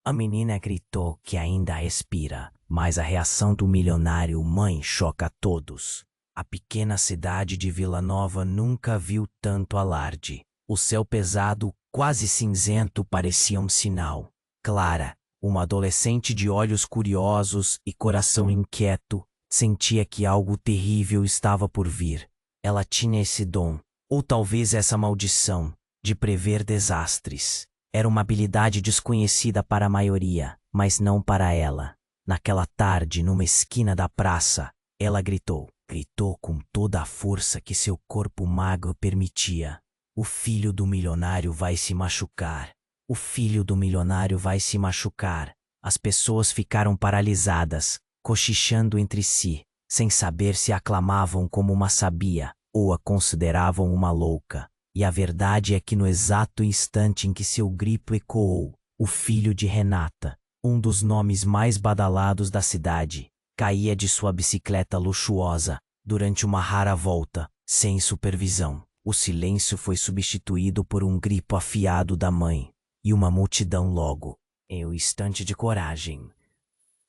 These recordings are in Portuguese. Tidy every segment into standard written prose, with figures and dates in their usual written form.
A menina gritou que ainda respira, mas a reação do milionário mãe choca a todos. A pequena cidade de Vila Nova nunca viu tanto alarde. O céu pesado, quase cinzento, parecia um sinal. Clara, uma adolescente de olhos curiosos e coração inquieto, sentia que algo terrível estava por vir. Ela tinha esse dom, ou talvez essa maldição, de prever desastres. Era uma habilidade desconhecida para a maioria, mas não para ela. Naquela tarde, numa esquina da praça, ela gritou. Gritou com toda a força que seu corpo magro permitia. O filho do milionário vai se machucar. O filho do milionário vai se machucar. As pessoas ficaram paralisadas, cochichando entre si, sem saber se a aclamavam como uma sabia ou a consideravam uma louca. E a verdade é que no exato instante em que seu grito ecoou, o filho de Renata, um dos nomes mais badalados da cidade, caía de sua bicicleta luxuosa durante uma rara volta, sem supervisão. O silêncio foi substituído por um grito afiado da mãe, e uma multidão logo. Em um instante de coragem,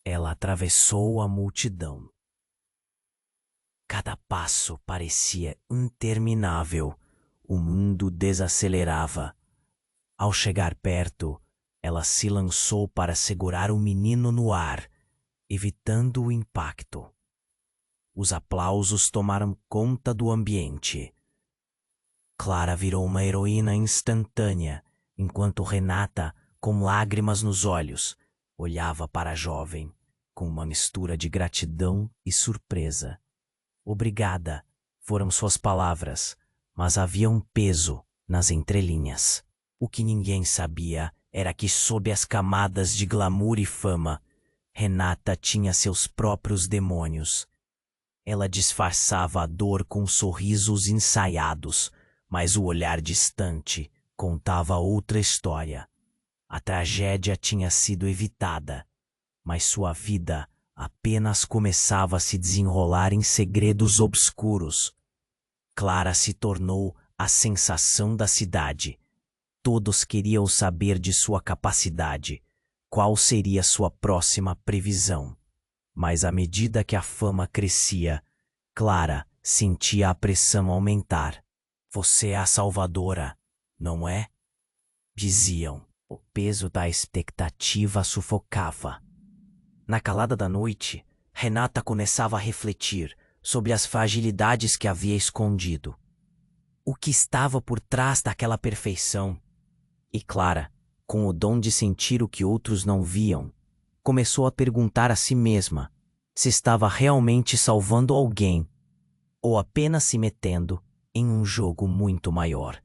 ela atravessou a multidão. Cada passo parecia interminável. O mundo desacelerava. Ao chegar perto, ela se lançou para segurar o menino no ar, evitando o impacto. Os aplausos tomaram conta do ambiente. Clara virou uma heroína instantânea, enquanto Renata, com lágrimas nos olhos, olhava para a jovem, com uma mistura de gratidão e surpresa. Obrigada, foram suas palavras, mas havia um peso nas entrelinhas. O que ninguém sabia era que, sob as camadas de glamour e fama, Renata tinha seus próprios demônios. Ela disfarçava a dor com sorrisos ensaiados, mas o olhar distante contava outra história. A tragédia tinha sido evitada, mas sua vida apenas começava a se desenrolar em segredos obscuros. Clara se tornou a sensação da cidade. Todos queriam saber de sua capacidade, qual seria sua próxima previsão. Mas à medida que a fama crescia, Clara sentia a pressão aumentar. Você é a salvadora, não é? Diziam. O peso da expectativa sufocava. Na calada da noite, Renata começava a refletir sobre as fragilidades que havia escondido. O que estava por trás daquela perfeição? E Clara, com o dom de sentir o que outros não viam, começou a perguntar a si mesma se estava realmente salvando alguém ou apenas se metendo em um jogo muito maior.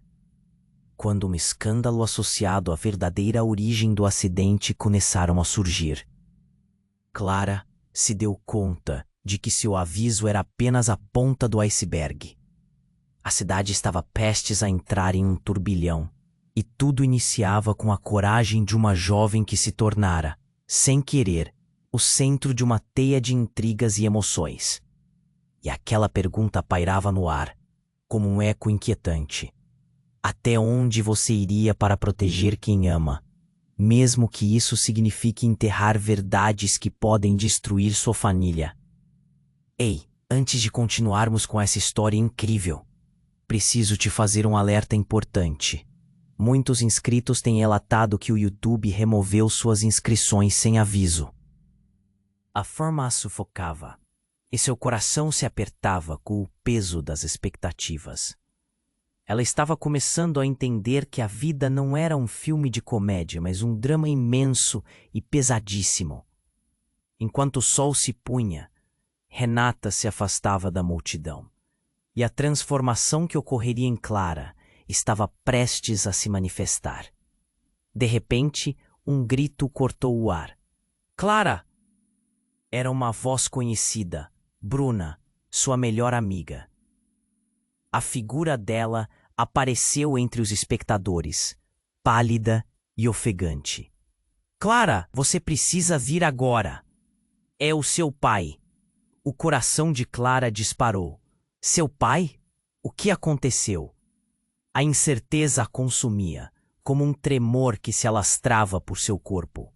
Quando um escândalo associado à verdadeira origem do acidente começaram a surgir, Clara se deu conta de que seu aviso era apenas a ponta do iceberg. A cidade estava prestes a entrar em um turbilhão, e tudo iniciava com a coragem de uma jovem que se tornara, sem querer, o centro de uma teia de intrigas e emoções. E aquela pergunta pairava no ar, como um eco inquietante. Até onde você iria para proteger quem ama, mesmo que isso signifique enterrar verdades que podem destruir sua família? Ei, antes de continuarmos com essa história incrível, preciso te fazer um alerta importante. Muitos inscritos têm relatado que o YouTube removeu suas inscrições sem aviso. A fama a sufocava, e seu coração se apertava com o peso das expectativas. Ela estava começando a entender que a vida não era um filme de comédia, mas um drama imenso e pesadíssimo. Enquanto o sol se punha, Renata se afastava da multidão, e a transformação que ocorreria em Clara estava prestes a se manifestar. De repente, um grito cortou o ar. Clara! Era uma voz conhecida, Bruna, sua melhor amiga. A figura dela apareceu entre os espectadores, pálida e ofegante. Clara, você precisa vir agora. É o seu pai. O coração de Clara disparou. Seu pai? O que aconteceu? A incerteza a consumia, como um tremor que se alastrava por seu corpo.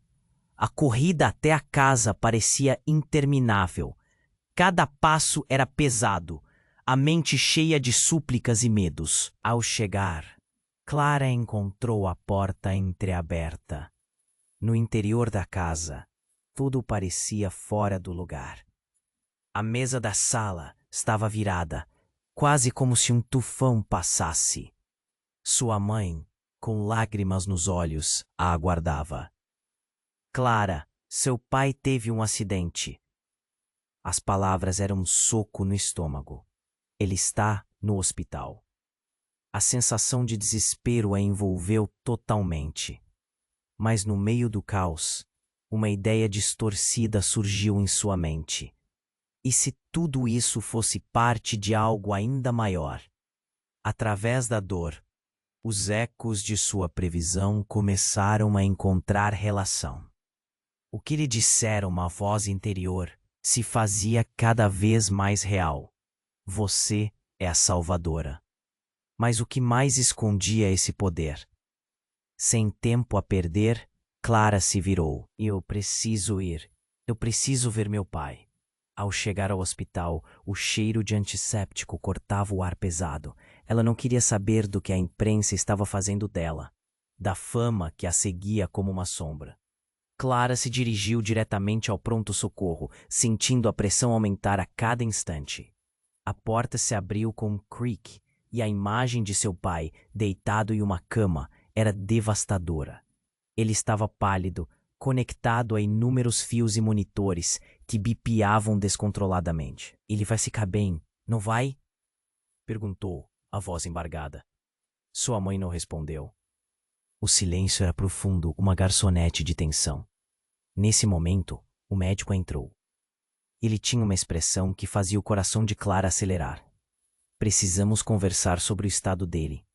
A corrida até a casa parecia interminável. Cada passo era pesado, a mente cheia de súplicas e medos. Ao chegar, Clara encontrou a porta entreaberta. No interior da casa, tudo parecia fora do lugar. A mesa da sala estava virada, quase como se um tufão passasse. Sua mãe, com lágrimas nos olhos, a aguardava. Clara, seu pai teve um acidente. As palavras eram um soco no estômago. Ele está no hospital. A sensação de desespero a envolveu totalmente. Mas no meio do caos, uma ideia distorcida surgiu em sua mente. E se tudo isso fosse parte de algo ainda maior? Através da dor, os ecos de sua previsão começaram a encontrar relação. O que lhe dissera uma voz interior se fazia cada vez mais real. Você é a salvadora. Mas o que mais escondia esse poder? Sem tempo a perder, Clara se virou. Eu preciso ir. Eu preciso ver meu pai. Ao chegar ao hospital, o cheiro de antisséptico cortava o ar pesado. Ela não queria saber do que a imprensa estava fazendo dela, da fama que a seguia como uma sombra. Clara se dirigiu diretamente ao pronto-socorro, sentindo a pressão aumentar a cada instante. A porta se abriu com um creak e a imagem de seu pai, deitado em uma cama, era devastadora. Ele estava pálido, conectado a inúmeros fios e monitores que bipiavam descontroladamente. Ele vai ficar bem, não vai? Perguntou, a voz embargada. Sua mãe não respondeu. O silêncio era profundo, uma garçonete de tensão. Nesse momento, o médico entrou. Ele tinha uma expressão que fazia o coração de Clara acelerar. Precisamos conversar sobre o estado dele.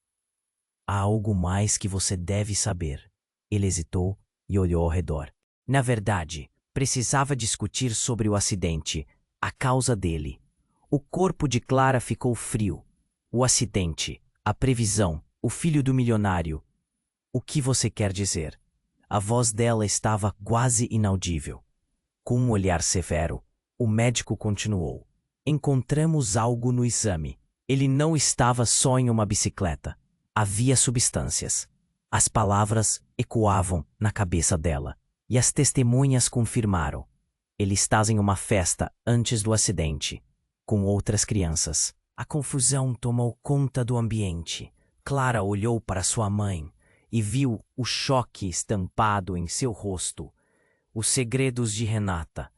Há algo mais que você deve saber. Ele hesitou e olhou ao redor. Na verdade, precisava discutir sobre o acidente, a causa dele. O corpo de Clara ficou frio. O acidente, a previsão, o filho do milionário. O que você quer dizer? A voz dela estava quase inaudível. Com um olhar severo, o médico continuou. Encontramos algo no exame. Ele não estava só em uma bicicleta. Havia substâncias. As palavras ecoavam na cabeça dela, e as testemunhas confirmaram. Ele estava em uma festa antes do acidente, com outras crianças. A confusão tomou conta do ambiente. Clara olhou para sua mãe e viu o choque estampado em seu rosto. Os segredos de Renata,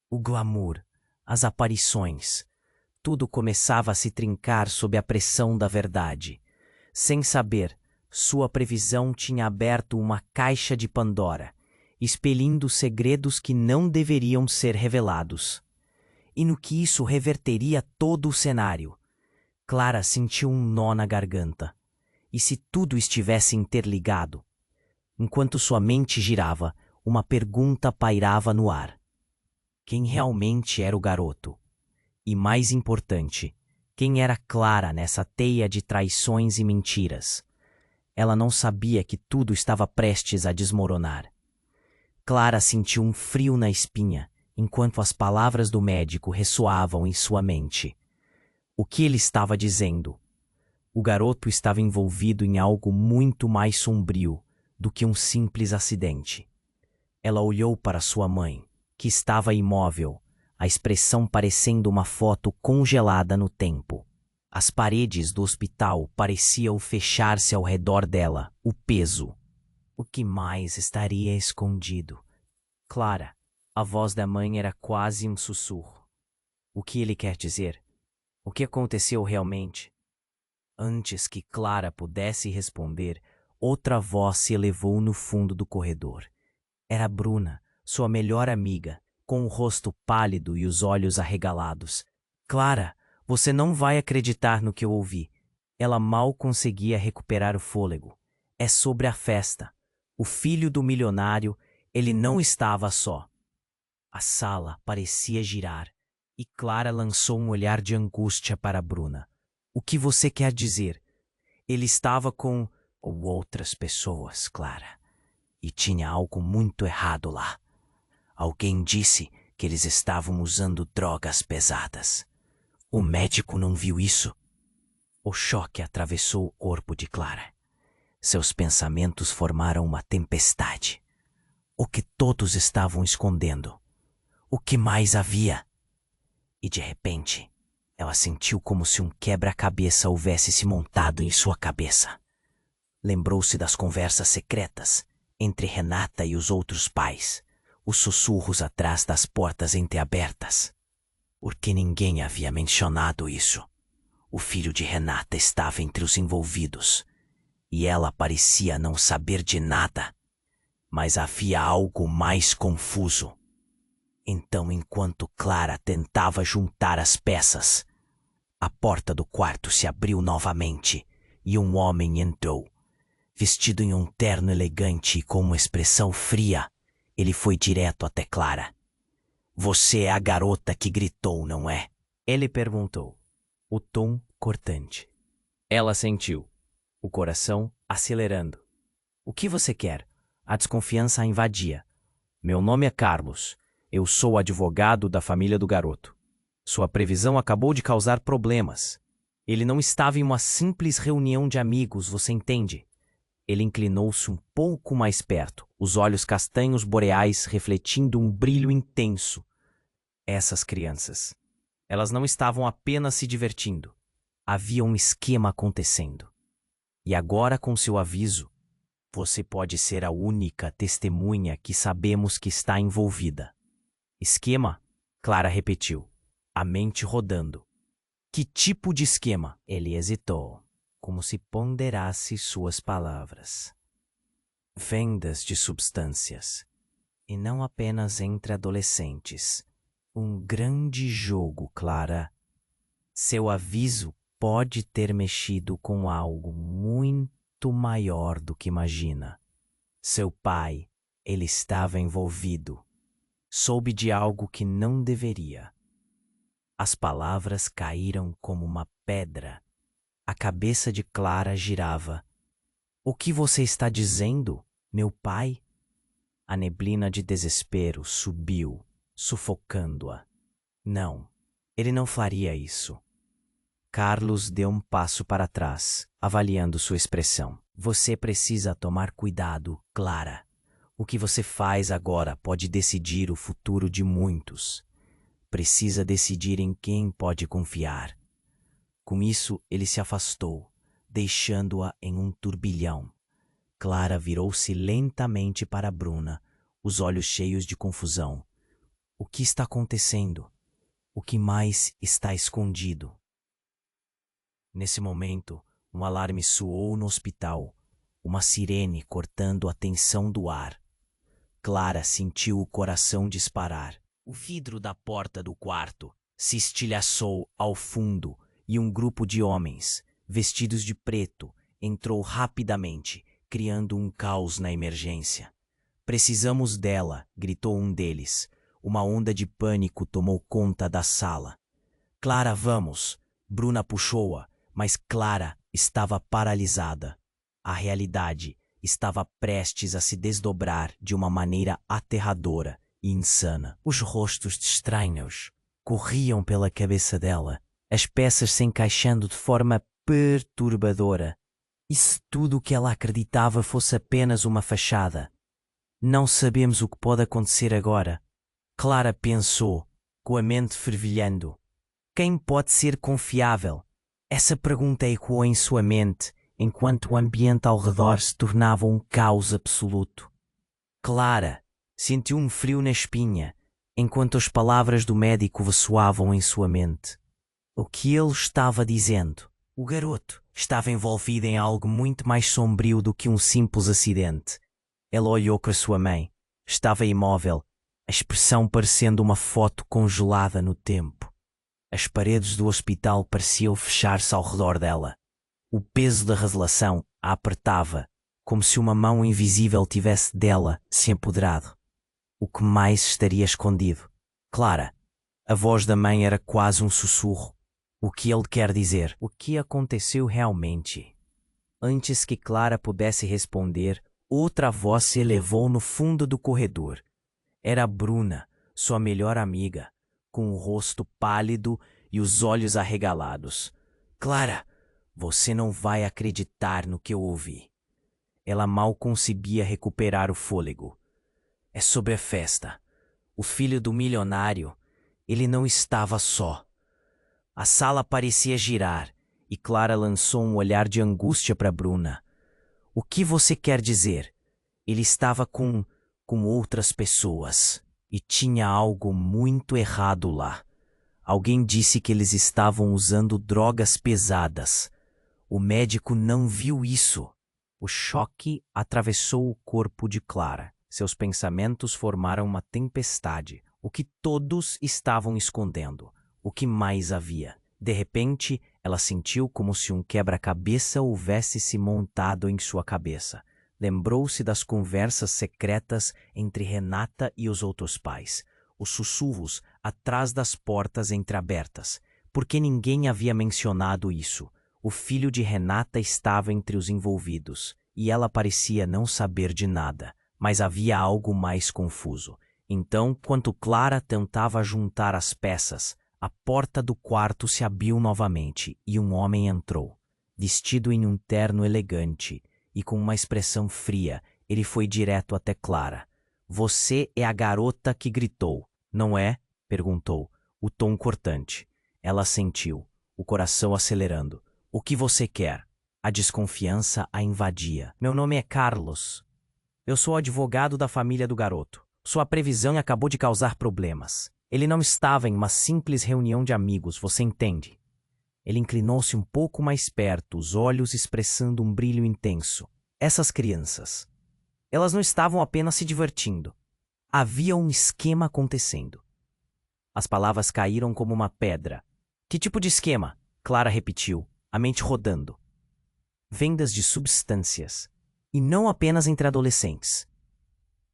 o glamour, as aparições. Tudo começava a se trincar sob a pressão da verdade. Sem saber, sua previsão tinha aberto uma caixa de Pandora, expelindo segredos que não deveriam ser revelados. E no que isso reverteria todo o cenário? Clara sentiu um nó na garganta. E se tudo estivesse interligado? Enquanto sua mente girava, uma pergunta pairava no ar. Quem realmente era o garoto? E mais importante, quem era Clara nessa teia de traições e mentiras? Ela não sabia que tudo estava prestes a desmoronar. Clara sentiu um frio na espinha, enquanto as palavras do médico ressoavam em sua mente. O que ele estava dizendo? O garoto estava envolvido em algo muito mais sombrio do que um simples acidente. Ela olhou para sua mãe, que estava imóvel, a expressão parecendo uma foto congelada no tempo. As paredes do hospital pareciam fechar-se ao redor dela, o peso. O que mais estaria escondido? Clara, a voz da mãe era quase um sussurro. O que ele quer dizer? O que aconteceu realmente? Antes que Clara pudesse responder, outra voz se elevou no fundo do corredor. Era Bruna, sua melhor amiga, com o rosto pálido e os olhos arregalados. Clara, você não vai acreditar no que eu ouvi. Ela mal conseguia recuperar o fôlego. É sobre a festa. O filho do milionário, ele não estava só. A sala parecia girar, e Clara lançou um olhar de angústia para Bruna. O que você quer dizer? Ele estava com outras pessoas, Clara. E tinha algo muito errado lá. Alguém disse que eles estavam usando drogas pesadas. O médico não viu isso? O choque atravessou o corpo de Clara. Seus pensamentos formaram uma tempestade. O que todos estavam escondendo? O que mais havia? E de repente, ela sentiu como se um quebra-cabeça houvesse se montado em sua cabeça. Lembrou-se das conversas secretas entre Renata e os outros pais, os sussurros atrás das portas entreabertas. Porque ninguém havia mencionado isso. O filho de Renata estava entre os envolvidos, e ela parecia não saber de nada. Mas havia algo mais confuso. Então, enquanto Clara tentava juntar as peças, a porta do quarto se abriu novamente e um homem entrou. Vestido em um terno elegante e com uma expressão fria, ele foi direto até Clara. "Você é a garota que gritou, não é?" Ele perguntou, o tom cortante. Ela sentiu, o coração acelerando. "O que você quer?" A desconfiança a invadia. "Meu nome é Carlos. Eu sou o advogado da família do garoto. Sua previsão acabou de causar problemas. Ele não estava em uma simples reunião de amigos, você entende?" Ele inclinou-se um pouco mais perto, os olhos castanhos boreais refletindo um brilho intenso. Essas crianças. Elas não estavam apenas se divertindo. Havia um esquema acontecendo. E agora, com seu aviso, você pode ser a única testemunha que sabemos que está envolvida. Esquema? Clara repetiu, a mente rodando. Que tipo de esquema? Ele hesitou, como se ponderasse suas palavras. Vendas de substâncias. E não apenas entre adolescentes. Um grande jogo, Clara. Seu aviso pode ter mexido com algo muito maior do que imagina. Seu pai, ele estava envolvido. Soube de algo que não deveria. As palavras caíram como uma pedra. A cabeça de Clara girava. O que você está dizendo, meu pai? A neblina de desespero subiu, sufocando-a. Não, ele não faria isso. Carlos deu um passo para trás, avaliando sua expressão. Você precisa tomar cuidado, Clara. O que você faz agora pode decidir o futuro de muitos. Precisa decidir em quem pode confiar. Com isso, ele se afastou, deixando-a em um turbilhão. Clara virou-se lentamente para Bruna, os olhos cheios de confusão. O que está acontecendo? O que mais está escondido? Nesse momento, um alarme soou no hospital, uma sirene cortando a tensão do ar. Clara sentiu o coração disparar. O vidro da porta do quarto se estilhaçou ao fundo e um grupo de homens, vestidos de preto, entrou rapidamente, criando um caos na emergência. Precisamos dela, gritou um deles. Uma onda de pânico tomou conta da sala. Clara, vamos! Bruna puxou-a, mas Clara estava paralisada. A realidade estava prestes a se desdobrar de uma maneira aterradora e insana. Os rostos de estranhos corriam pela cabeça dela, as peças se encaixando de forma perturbadora. E se tudo o que ela acreditava fosse apenas uma fachada? Não sabemos o que pode acontecer agora. Clara pensou, com a mente fervilhando. Quem pode ser confiável? Essa pergunta ecoou em sua mente, enquanto o ambiente ao redor se tornava um caos absoluto. Clara sentiu um frio na espinha, enquanto as palavras do médico ressoavam em sua mente. O que ele estava dizendo? O garoto estava envolvido em algo muito mais sombrio do que um simples acidente. Ela olhou para sua mãe. Estava imóvel, a expressão parecendo uma foto congelada no tempo. As paredes do hospital pareciam fechar-se ao redor dela. O peso da revelação a apertava, como se uma mão invisível tivesse dela se apoderado. O que mais estaria escondido? Clara, a voz da mãe era quase um sussurro. O que ele quer dizer? O que aconteceu realmente? Antes que Clara pudesse responder, outra voz se elevou no fundo do corredor. Era Bruna, sua melhor amiga, com o rosto pálido e os olhos arregalados. Clara, você não vai acreditar no que eu ouvi. Ela mal conseguia recuperar o fôlego. É sobre a festa. O filho do milionário, ele não estava só. A sala parecia girar e Clara lançou um olhar de angústia para Bruna. O que você quer dizer? Ele estava com outras pessoas e tinha algo muito errado lá. Alguém disse que eles estavam usando drogas pesadas. O médico não viu isso. O choque atravessou o corpo de Clara. Seus pensamentos formaram uma tempestade. O que todos estavam escondendo? O que mais havia? De repente, ela sentiu como se um quebra-cabeça houvesse se montado em sua cabeça. Lembrou-se das conversas secretas entre Renata e os outros pais. Os sussurros atrás das portas entreabertas. Por que ninguém havia mencionado isso? O filho de Renata estava entre os envolvidos, e ela parecia não saber de nada, mas havia algo mais confuso. Então, enquanto Clara tentava juntar as peças, a porta do quarto se abriu novamente e um homem entrou. Vestido em um terno elegante e com uma expressão fria, ele foi direto até Clara. Você é a garota que gritou, não é? Perguntou, o tom cortante. Ela sentiu, o coração acelerando. O que você quer? A desconfiança a invadia. Meu nome é Carlos. Eu sou advogado da família do garoto. Sua previsão acabou de causar problemas. Ele não estava em uma simples reunião de amigos, você entende? Ele inclinou-se um pouco mais perto, os olhos expressando um brilho intenso. Essas crianças, elas não estavam apenas se divertindo. Havia um esquema acontecendo. As palavras caíram como uma pedra. Que tipo de esquema? Clara repetiu, a mente rodando. Vendas de substâncias. E não apenas entre adolescentes.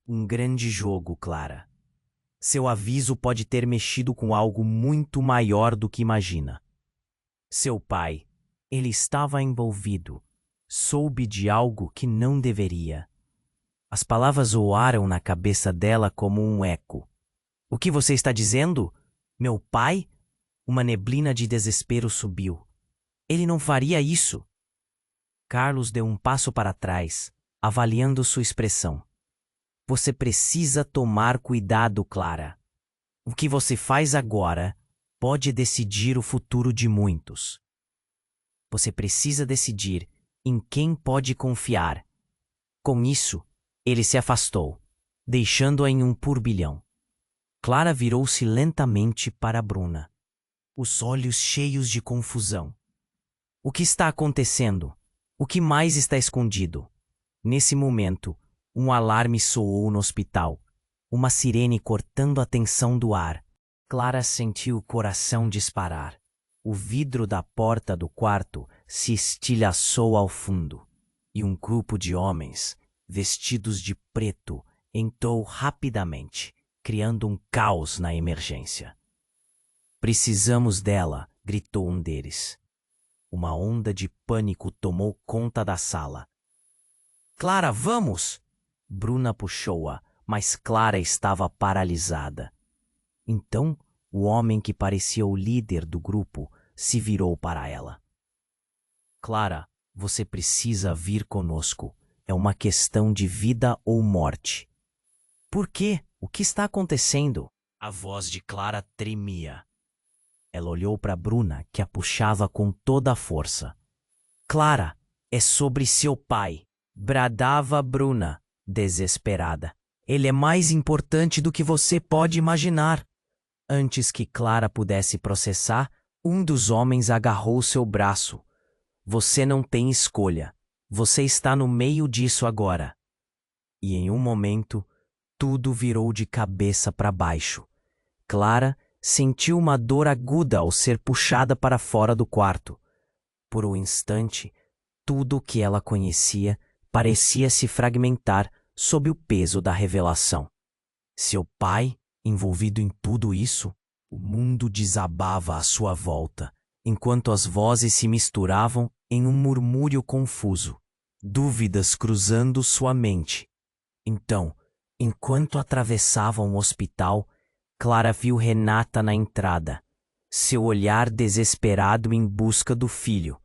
Um grande jogo, Clara. Seu aviso pode ter mexido com algo muito maior do que imagina. Seu pai, ele estava envolvido. Soube de algo que não deveria. As palavras soaram na cabeça dela como um eco. O que você está dizendo? Meu pai? Uma neblina de desespero subiu. Ele não faria isso. Carlos deu um passo para trás, avaliando sua expressão. Você precisa tomar cuidado, Clara. O que você faz agora pode decidir o futuro de muitos. Você precisa decidir em quem pode confiar. Com isso, ele se afastou, deixando-a em um turbilhão. Clara virou-se lentamente para Bruna, os olhos cheios de confusão. O que está acontecendo? O que mais está escondido? Nesse momento, um alarme soou no hospital, uma sirene cortando a tensão do ar. Clara sentiu o coração disparar. O vidro da porta do quarto se estilhaçou ao fundo, e um grupo de homens, vestidos de preto, entrou rapidamente, criando um caos na emergência. Precisamos dela, gritou um deles. Uma onda de pânico tomou conta da sala. Clara, vamos! Bruna puxou-a, mas Clara estava paralisada. Então, o homem que parecia o líder do grupo se virou para ela. Clara, você precisa vir conosco. É uma questão de vida ou morte. Por quê? O que está acontecendo? A voz de Clara tremia. Ela olhou para Bruna, que a puxava com toda a força. Clara, é sobre seu pai, bradava Bruna, desesperada. Ele é mais importante do que você pode imaginar. Antes que Clara pudesse processar, um dos homens agarrou seu braço. Você não tem escolha. Você está no meio disso agora. E em um momento, tudo virou de cabeça para baixo. Clara sentiu uma dor aguda ao ser puxada para fora do quarto. Por um instante, tudo o que ela conhecia parecia se fragmentar sob o peso da revelação. Seu pai, envolvido em tudo isso, o mundo desabava à sua volta, enquanto as vozes se misturavam em um murmúrio confuso, dúvidas cruzando sua mente. Então Enquanto atravessavam o hospital, Clara viu Renata na entrada, seu olhar desesperado em busca do filho.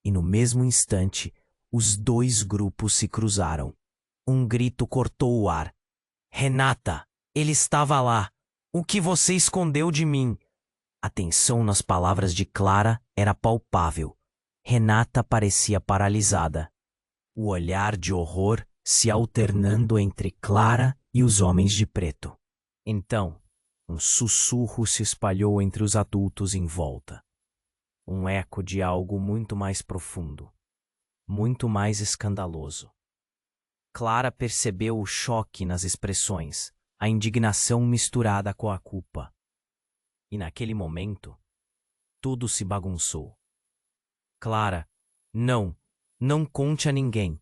E no mesmo instante, os dois grupos se cruzaram. Um grito cortou o ar. Renata, ele estava lá. O que você escondeu de mim? A tensão nas palavras de Clara era palpável. Renata parecia paralisada. O olhar de horror se alternando entre Clara e os homens de preto. Então, um sussurro se espalhou entre os adultos em volta. Um eco de algo muito mais profundo, muito mais escandaloso. Clara percebeu o choque nas expressões, a indignação misturada com a culpa. E naquele momento, tudo se bagunçou. Clara, não conte a ninguém,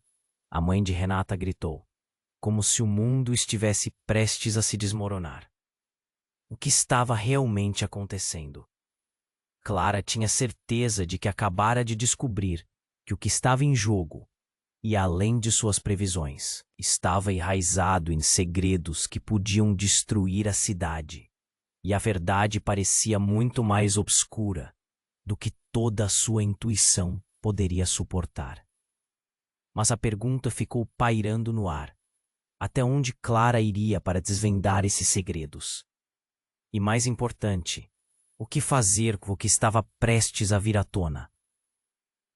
a mãe de Renata gritou, como se o mundo estivesse prestes a se desmoronar. O que estava realmente acontecendo? Clara tinha certeza de que acabara de descobrir que o que estava em jogo, e além de suas previsões, estava enraizado em segredos que podiam destruir a cidade. E a verdade parecia muito mais obscura do que toda a sua intuição poderia suportar. Mas a pergunta ficou pairando no ar. Até onde Clara iria para desvendar esses segredos? E mais importante, o que fazer com o que estava prestes a vir à tona?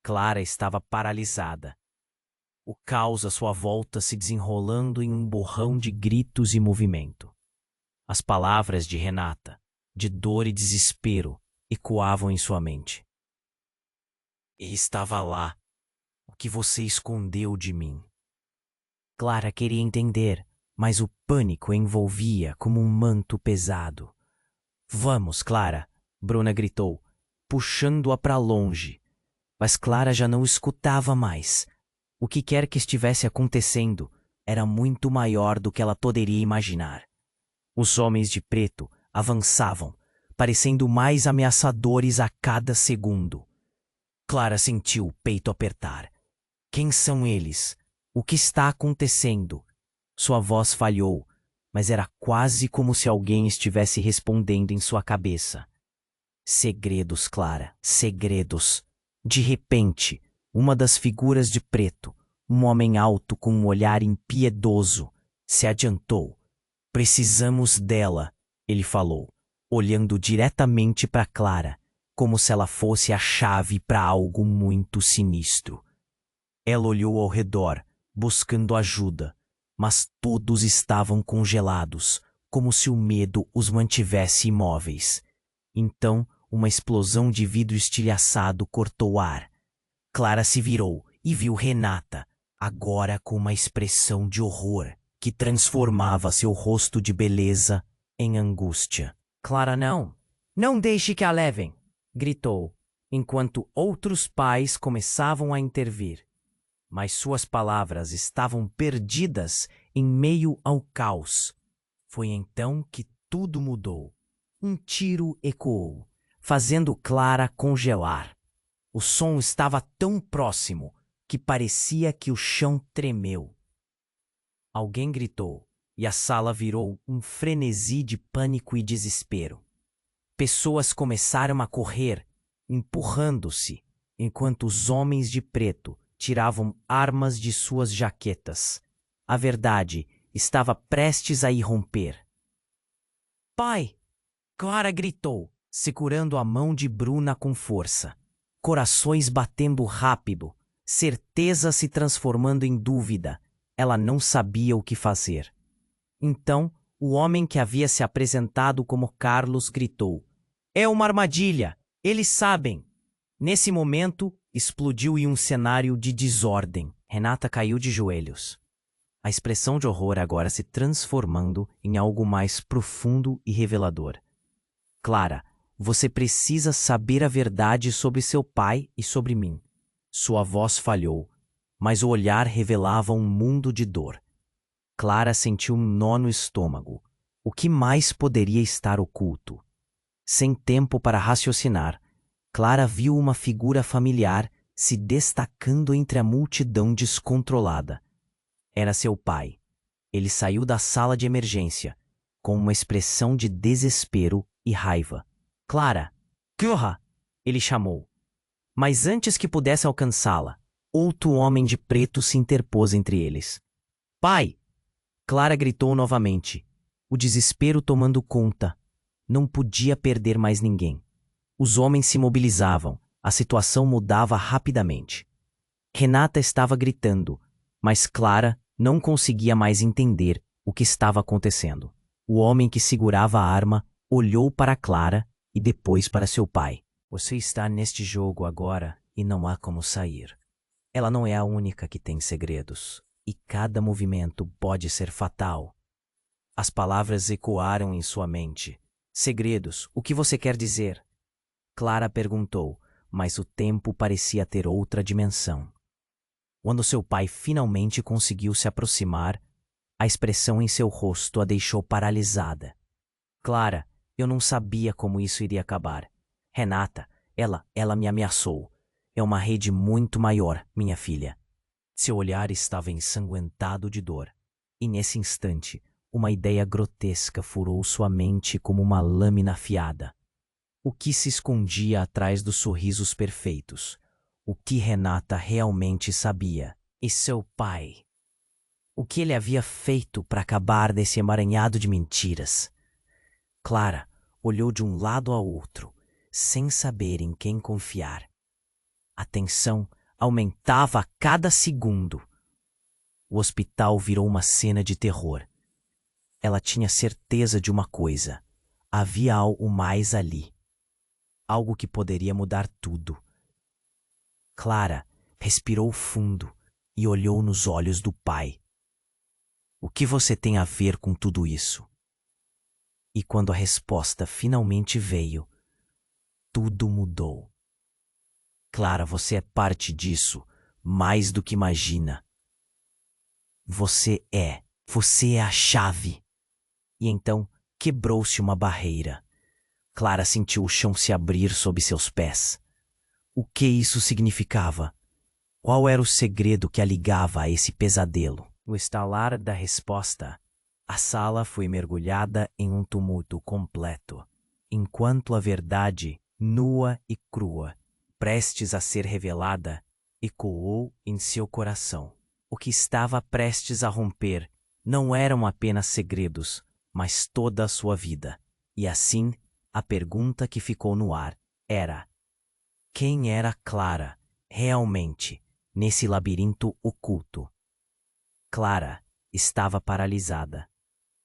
Clara estava paralisada. O caos à sua volta se desenrolando em um borrão de gritos e movimento. As palavras de Renata, de dor e desespero, ecoavam em sua mente. E estava lá. O que você escondeu de mim? Clara queria entender, mas o pânico a envolvia como um manto pesado. Vamos, Clara, Bruna gritou, puxando-a para longe. Mas Clara já não escutava mais. O que quer que estivesse acontecendo era muito maior do que ela poderia imaginar. Os homens de preto avançavam, parecendo mais ameaçadores a cada segundo. Clara sentiu o peito apertar. Quem são eles? O que está acontecendo? Sua voz falhou, mas era quase como se alguém estivesse respondendo em sua cabeça. Segredos, Clara, segredos. De repente, uma das figuras de preto, um homem alto com um olhar impiedoso, se adiantou. Precisamos dela, ele falou, olhando diretamente para Clara, como se ela fosse a chave para algo muito sinistro. Ela olhou ao redor, buscando ajuda, mas todos estavam congelados, como se o medo os mantivesse imóveis. Então, uma explosão de vidro estilhaçado cortou o ar. Clara se virou e viu Renata, agora com uma expressão de horror que transformava seu rosto de beleza em angústia. Clara, não deixe que a levem, gritou, enquanto outros pais começavam a intervir. Mas suas palavras estavam perdidas em meio ao caos. Foi então que tudo mudou. Um tiro ecoou, fazendo Clara congelar. O som estava tão próximo que parecia que o chão tremeu. Alguém gritou, e a sala virou um frenesi de pânico e desespero. Pessoas começaram a correr, empurrando-se, enquanto os homens de preto tiravam armas de suas jaquetas. A verdade estava prestes a irromper. Pai! Clara gritou, segurando a mão de Bruna com força. Corações batendo rápido, certeza se transformando em dúvida. Ela não sabia o que fazer. Então, o homem que havia se apresentado como Carlos gritou: "É uma armadilha! Eles sabem!" Nesse momento, explodiu em um cenário de desordem. Renata caiu de joelhos. A expressão de horror agora se transformando em algo mais profundo e revelador. Clara, você precisa saber a verdade sobre seu pai e sobre mim. Sua voz falhou, mas o olhar revelava um mundo de dor. Clara sentiu um nó no estômago. O que mais poderia estar oculto? Sem tempo para raciocinar, Clara viu uma figura familiar se destacando entre a multidão descontrolada. Era seu pai. Ele saiu da sala de emergência, com uma expressão de desespero e raiva. Clara! Clara! Ele chamou. Mas antes que pudesse alcançá-la, outro homem de preto se interpôs entre eles. Pai! Clara gritou novamente, o desespero tomando conta. Não podia perder mais ninguém. Os homens se mobilizavam, a situação mudava rapidamente. Renata estava gritando, mas Clara não conseguia mais entender o que estava acontecendo. O homem que segurava a arma olhou para Clara e depois para seu pai. Você está neste jogo agora e não há como sair. Ela não é a única que tem segredos, e cada movimento pode ser fatal. As palavras ecoaram em sua mente. Segredos, o que você quer dizer? Clara perguntou, mas o tempo parecia ter outra dimensão. Quando seu pai finalmente conseguiu se aproximar, a expressão em seu rosto a deixou paralisada. Clara, eu não sabia como isso iria acabar. Renata, ela me ameaçou. É uma rede muito maior, minha filha. Seu olhar estava ensanguentado de dor. E nesse instante, uma ideia grotesca furou sua mente como uma lâmina afiada. O que se escondia atrás dos sorrisos perfeitos? O que Renata realmente sabia? E seu pai? O que ele havia feito para acabar desse emaranhado de mentiras? Clara olhou de um lado ao outro, sem saber em quem confiar. A tensão aumentava a cada segundo. O hospital virou uma cena de terror. Ela tinha certeza de uma coisa. Havia algo mais ali. Algo que poderia mudar tudo. Clara respirou fundo e olhou nos olhos do pai. O que você tem a ver com tudo isso? E quando a resposta finalmente veio, tudo mudou. Clara, você é parte disso, mais do que imagina. Você é a chave. E então quebrou-se uma barreira. Clara sentiu o chão se abrir sob seus pés. O que isso significava? Qual era o segredo que a ligava a esse pesadelo? No estalar da resposta, a sala foi mergulhada em um tumulto completo, enquanto a verdade, nua e crua, prestes a ser revelada, ecoou em seu coração. O que estava prestes a romper não eram apenas segredos, mas toda a sua vida. E assim, a pergunta que ficou no ar era: quem era Clara, realmente, nesse labirinto oculto? Clara estava paralisada.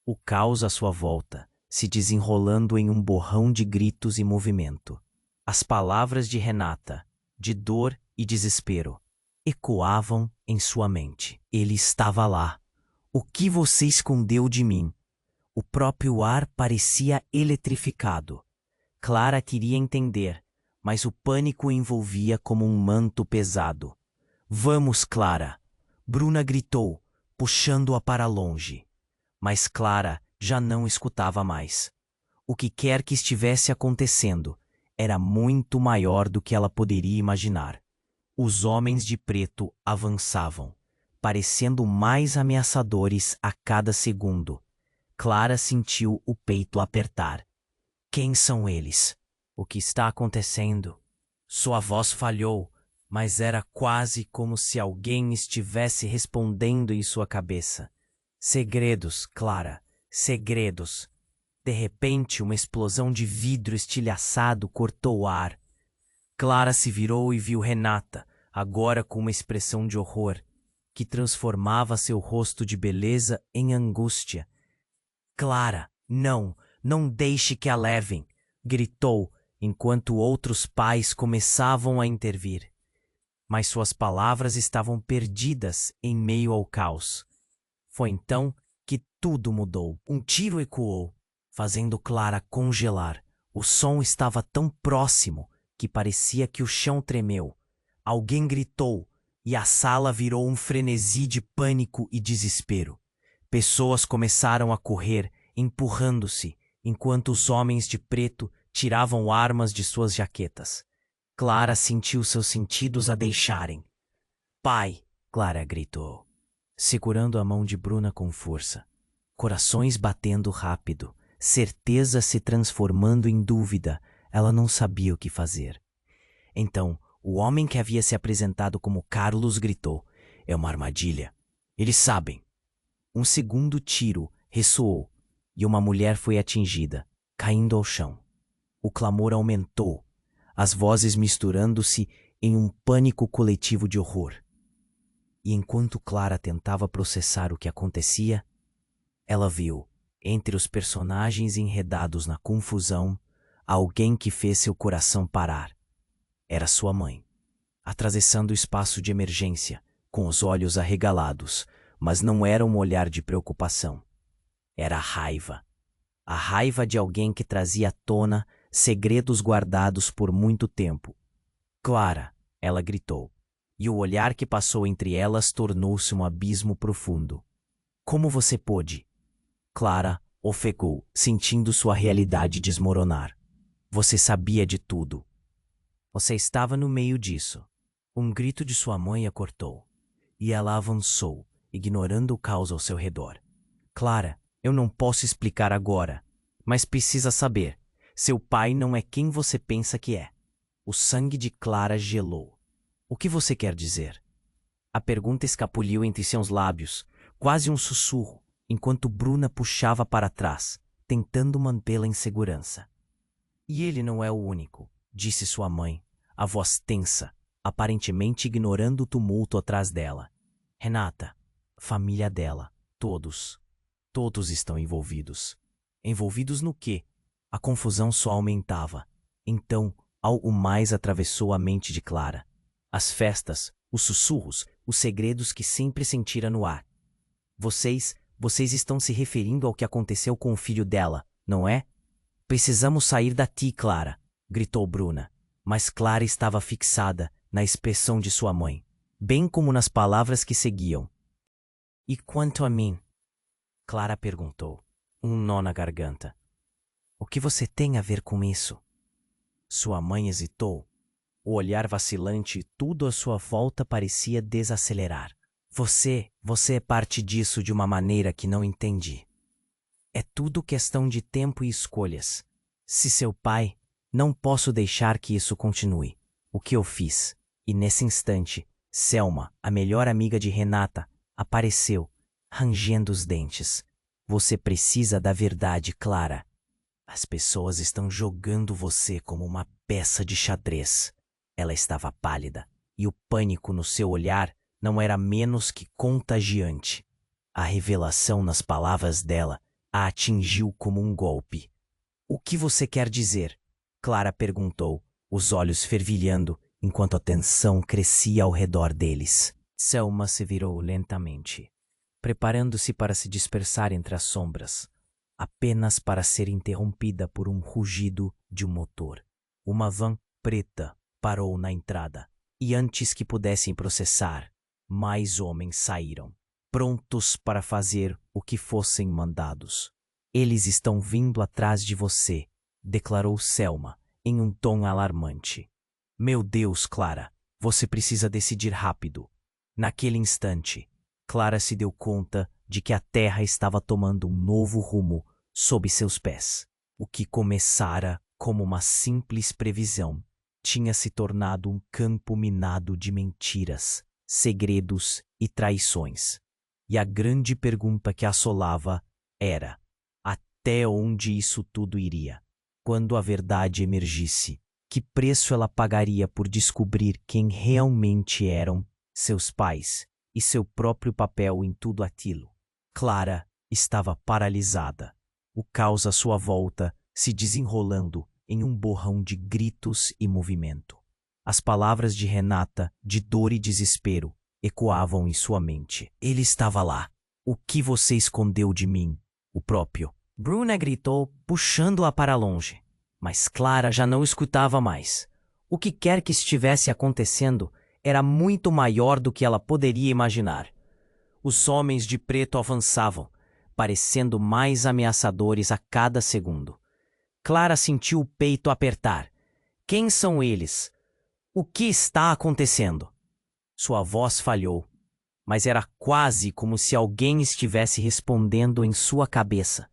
O caos à sua volta, se desenrolando em um borrão de gritos e movimento. As palavras de Renata, de dor e desespero, ecoavam em sua mente. Ele estava lá. O que você escondeu de mim? O próprio ar parecia eletrificado. Clara queria entender, mas o pânico envolvia como um manto pesado. Vamos, Clara! Bruna gritou, puxando-a para longe. Mas Clara já não escutava mais. O que quer que estivesse acontecendo era muito maior do que ela poderia imaginar. Os homens de preto avançavam, parecendo mais ameaçadores a cada segundo. Clara sentiu o peito apertar. Quem são eles? O que está acontecendo? Sua voz falhou, mas era quase como se alguém estivesse respondendo em sua cabeça. Segredos, Clara, segredos. De repente, uma explosão de vidro estilhaçado cortou o ar. Clara se virou e viu Renata, agora com uma expressão de horror, que transformava seu rosto de beleza em angústia. Clara, não deixe que a levem, gritou, enquanto outros pais começavam a intervir. Mas suas palavras estavam perdidas em meio ao caos. Foi então que tudo mudou. Um tiro ecoou, fazendo Clara congelar. O som estava tão próximo que parecia que o chão tremeu. Alguém gritou e a sala virou um frenesi de pânico e desespero. Pessoas começaram a correr, empurrando-se, enquanto os homens de preto tiravam armas de suas jaquetas. Clara sentiu seus sentidos a deixarem. Pai! Clara gritou. segurando a mão de Bruna com força. Corações batendo rápido, certeza se transformando em dúvida, ela não sabia o que fazer. Então, o homem que havia se apresentado como Carlos gritou: "É uma armadilha. Eles sabem." Um segundo tiro ressoou e uma mulher foi atingida, caindo ao chão. O clamor aumentou, as vozes misturando-se em um pânico coletivo de horror. E enquanto Clara tentava processar o que acontecia, ela viu, entre os personagens enredados na confusão, alguém que fez seu coração parar. Era sua mãe, atravessando o espaço de emergência, com os olhos arregalados, mas não era um olhar de preocupação. Era raiva. A raiva de alguém que trazia à tona segredos guardados por muito tempo. "Clara!" ela gritou, e o olhar que passou entre elas tornou-se um abismo profundo. "Como você pôde?" Clara ofegou, sentindo sua realidade desmoronar. "Você sabia de tudo. Você estava no meio disso." Um grito de sua mãe a cortou, e ela avançou, ignorando o caos ao seu redor. "Clara, eu não posso explicar agora, mas precisa saber. Seu pai não é quem você pensa que é." O sangue de Clara gelou. "O que você quer dizer?" A pergunta escapuliu entre seus lábios, quase um sussurro, enquanto Bruna puxava para trás, tentando mantê-la em segurança. "E ele não é o único," disse sua mãe, a voz tensa, aparentemente ignorando o tumulto atrás dela. "Renata, família dela, todos estão envolvidos." Envolvidos no quê? A confusão só aumentava. Então, algo mais atravessou a mente de Clara. As festas, os sussurros, os segredos que sempre sentira no ar. Vocês estão se referindo ao que aconteceu com o filho dela, não é?" "Precisamos sair daqui, Clara," gritou Bruna. Mas Clara estava fixada na expressão de sua mãe, bem como nas palavras que seguiam. "E quanto a mim?" Clara perguntou, um nó na garganta. "O que você tem a ver com isso?" Sua mãe hesitou. O olhar vacilante e tudo à sua volta parecia desacelerar. Você é parte disso de uma maneira que não entendi. É tudo questão de tempo e escolhas. Se seu pai, não posso deixar que isso continue. O que eu fiz?" E nesse instante, Selma, a melhor amiga de Renata, apareceu, rangendo os dentes. "Você precisa da verdade, Clara. As pessoas estão jogando você como uma peça de xadrez." Ela estava pálida, e o pânico no seu olhar não era menos que contagiante. A revelação nas palavras dela a atingiu como um golpe. "O que você quer dizer?" Clara perguntou, os olhos fervilhando, enquanto a tensão crescia ao redor deles. Selma se virou lentamente, preparando-se para se dispersar entre as sombras, apenas para ser interrompida por um rugido de um motor. Uma van preta parou na entrada, e antes que pudessem processar, mais homens saíram, prontos para fazer o que fossem mandados. "Eles estão vindo atrás de você," declarou Selma, em um tom alarmante. "Meu Deus, Clara, você precisa decidir rápido." Naquele instante, Clara se deu conta de que a terra estava tomando um novo rumo sob seus pés. O que começara como uma simples previsão tinha se tornado um campo minado de mentiras, segredos e traições. E a grande pergunta que a assolava era: até onde isso tudo iria? Quando a verdade emergisse, que preço ela pagaria por descobrir quem realmente eram seus pais e seu próprio papel em tudo aquilo? Clara estava paralisada, o caos à sua volta se desenrolando em um borrão de gritos e movimento. As palavras de Renata, de dor e desespero, ecoavam em sua mente. "Ele estava lá. O que você escondeu de mim?" "O próprio." Bruna gritou, puxando-a para longe. Mas Clara já não escutava mais. O que quer que estivesse acontecendo era muito maior do que ela poderia imaginar. Os homens de preto avançavam, parecendo mais ameaçadores a cada segundo. Clara sentiu o peito apertar. Quem são eles? O que está acontecendo? Sua voz falhou, mas era quase como se alguém estivesse respondendo em sua cabeça.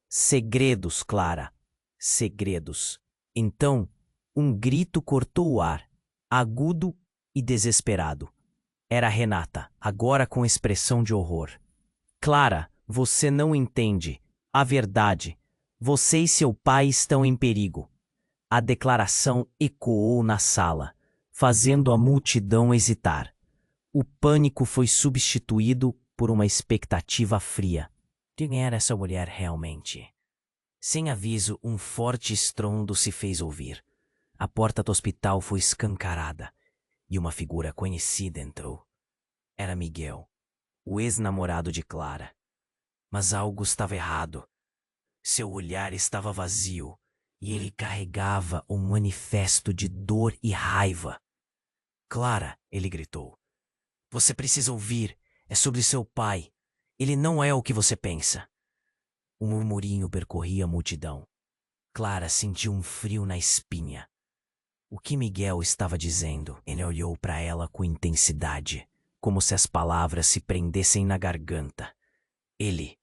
Segredos, Clara. Segredos. Então, um grito cortou o ar, agudo e desesperado. Era Renata, agora com expressão de horror. Clara, você não entende. A verdade. Você e seu pai estão em perigo. A declaração ecoou na sala, fazendo a multidão hesitar. O pânico foi substituído por uma expectativa fria. Quem era essa mulher realmente? Sem aviso, um forte estrondo se fez ouvir. A porta do hospital foi escancarada e uma figura conhecida entrou. Era Miguel, o ex-namorado de Clara. Mas algo estava errado. Seu olhar estava vazio e ele carregava um manifesto de dor e raiva. Clara, ele gritou. Você precisa ouvir. É sobre seu pai. Ele não é o que você pensa. Um murmurinho percorria a multidão. Clara sentiu um frio na espinha. O que Miguel estava dizendo? Ele olhou para ela com intensidade, como se as palavras se prendessem na garganta. Ele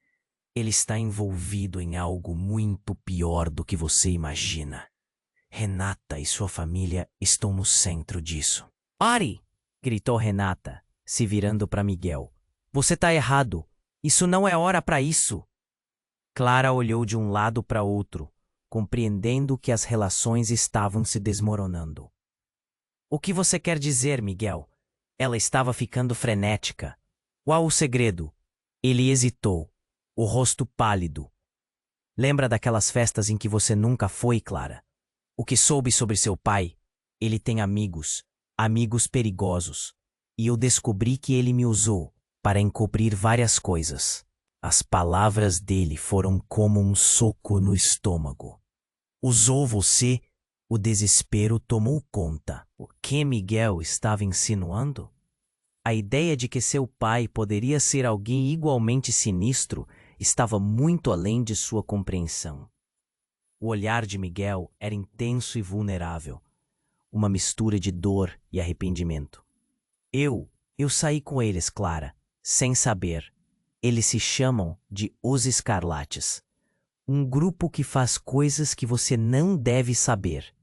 está envolvido em algo muito pior do que você imagina. Renata e sua família estão no centro disso. Pare! Gritou Renata, se virando para Miguel. Você tá errado. Isso não é hora para isso. Clara olhou de um lado para outro, compreendendo que as relações estavam se desmoronando. O que você quer dizer, Miguel? Ela estava ficando frenética. Qual o segredo? Ele hesitou, o rosto pálido. Lembra daquelas festas em que você nunca foi, Clara? O que soube sobre seu pai? Ele tem amigos, amigos perigosos. E eu descobri que ele me usou para encobrir várias coisas. As palavras dele foram como um soco no estômago. Usou você, o desespero tomou conta. O que Miguel estava insinuando? A ideia de que seu pai poderia ser alguém igualmente sinistro estava muito além de sua compreensão. O olhar de Miguel era intenso e vulnerável, uma mistura de dor e arrependimento. Eu saí com eles, Clara, sem saber. Eles se chamam de Os Escarlates. Um grupo que faz coisas que você não deve saber.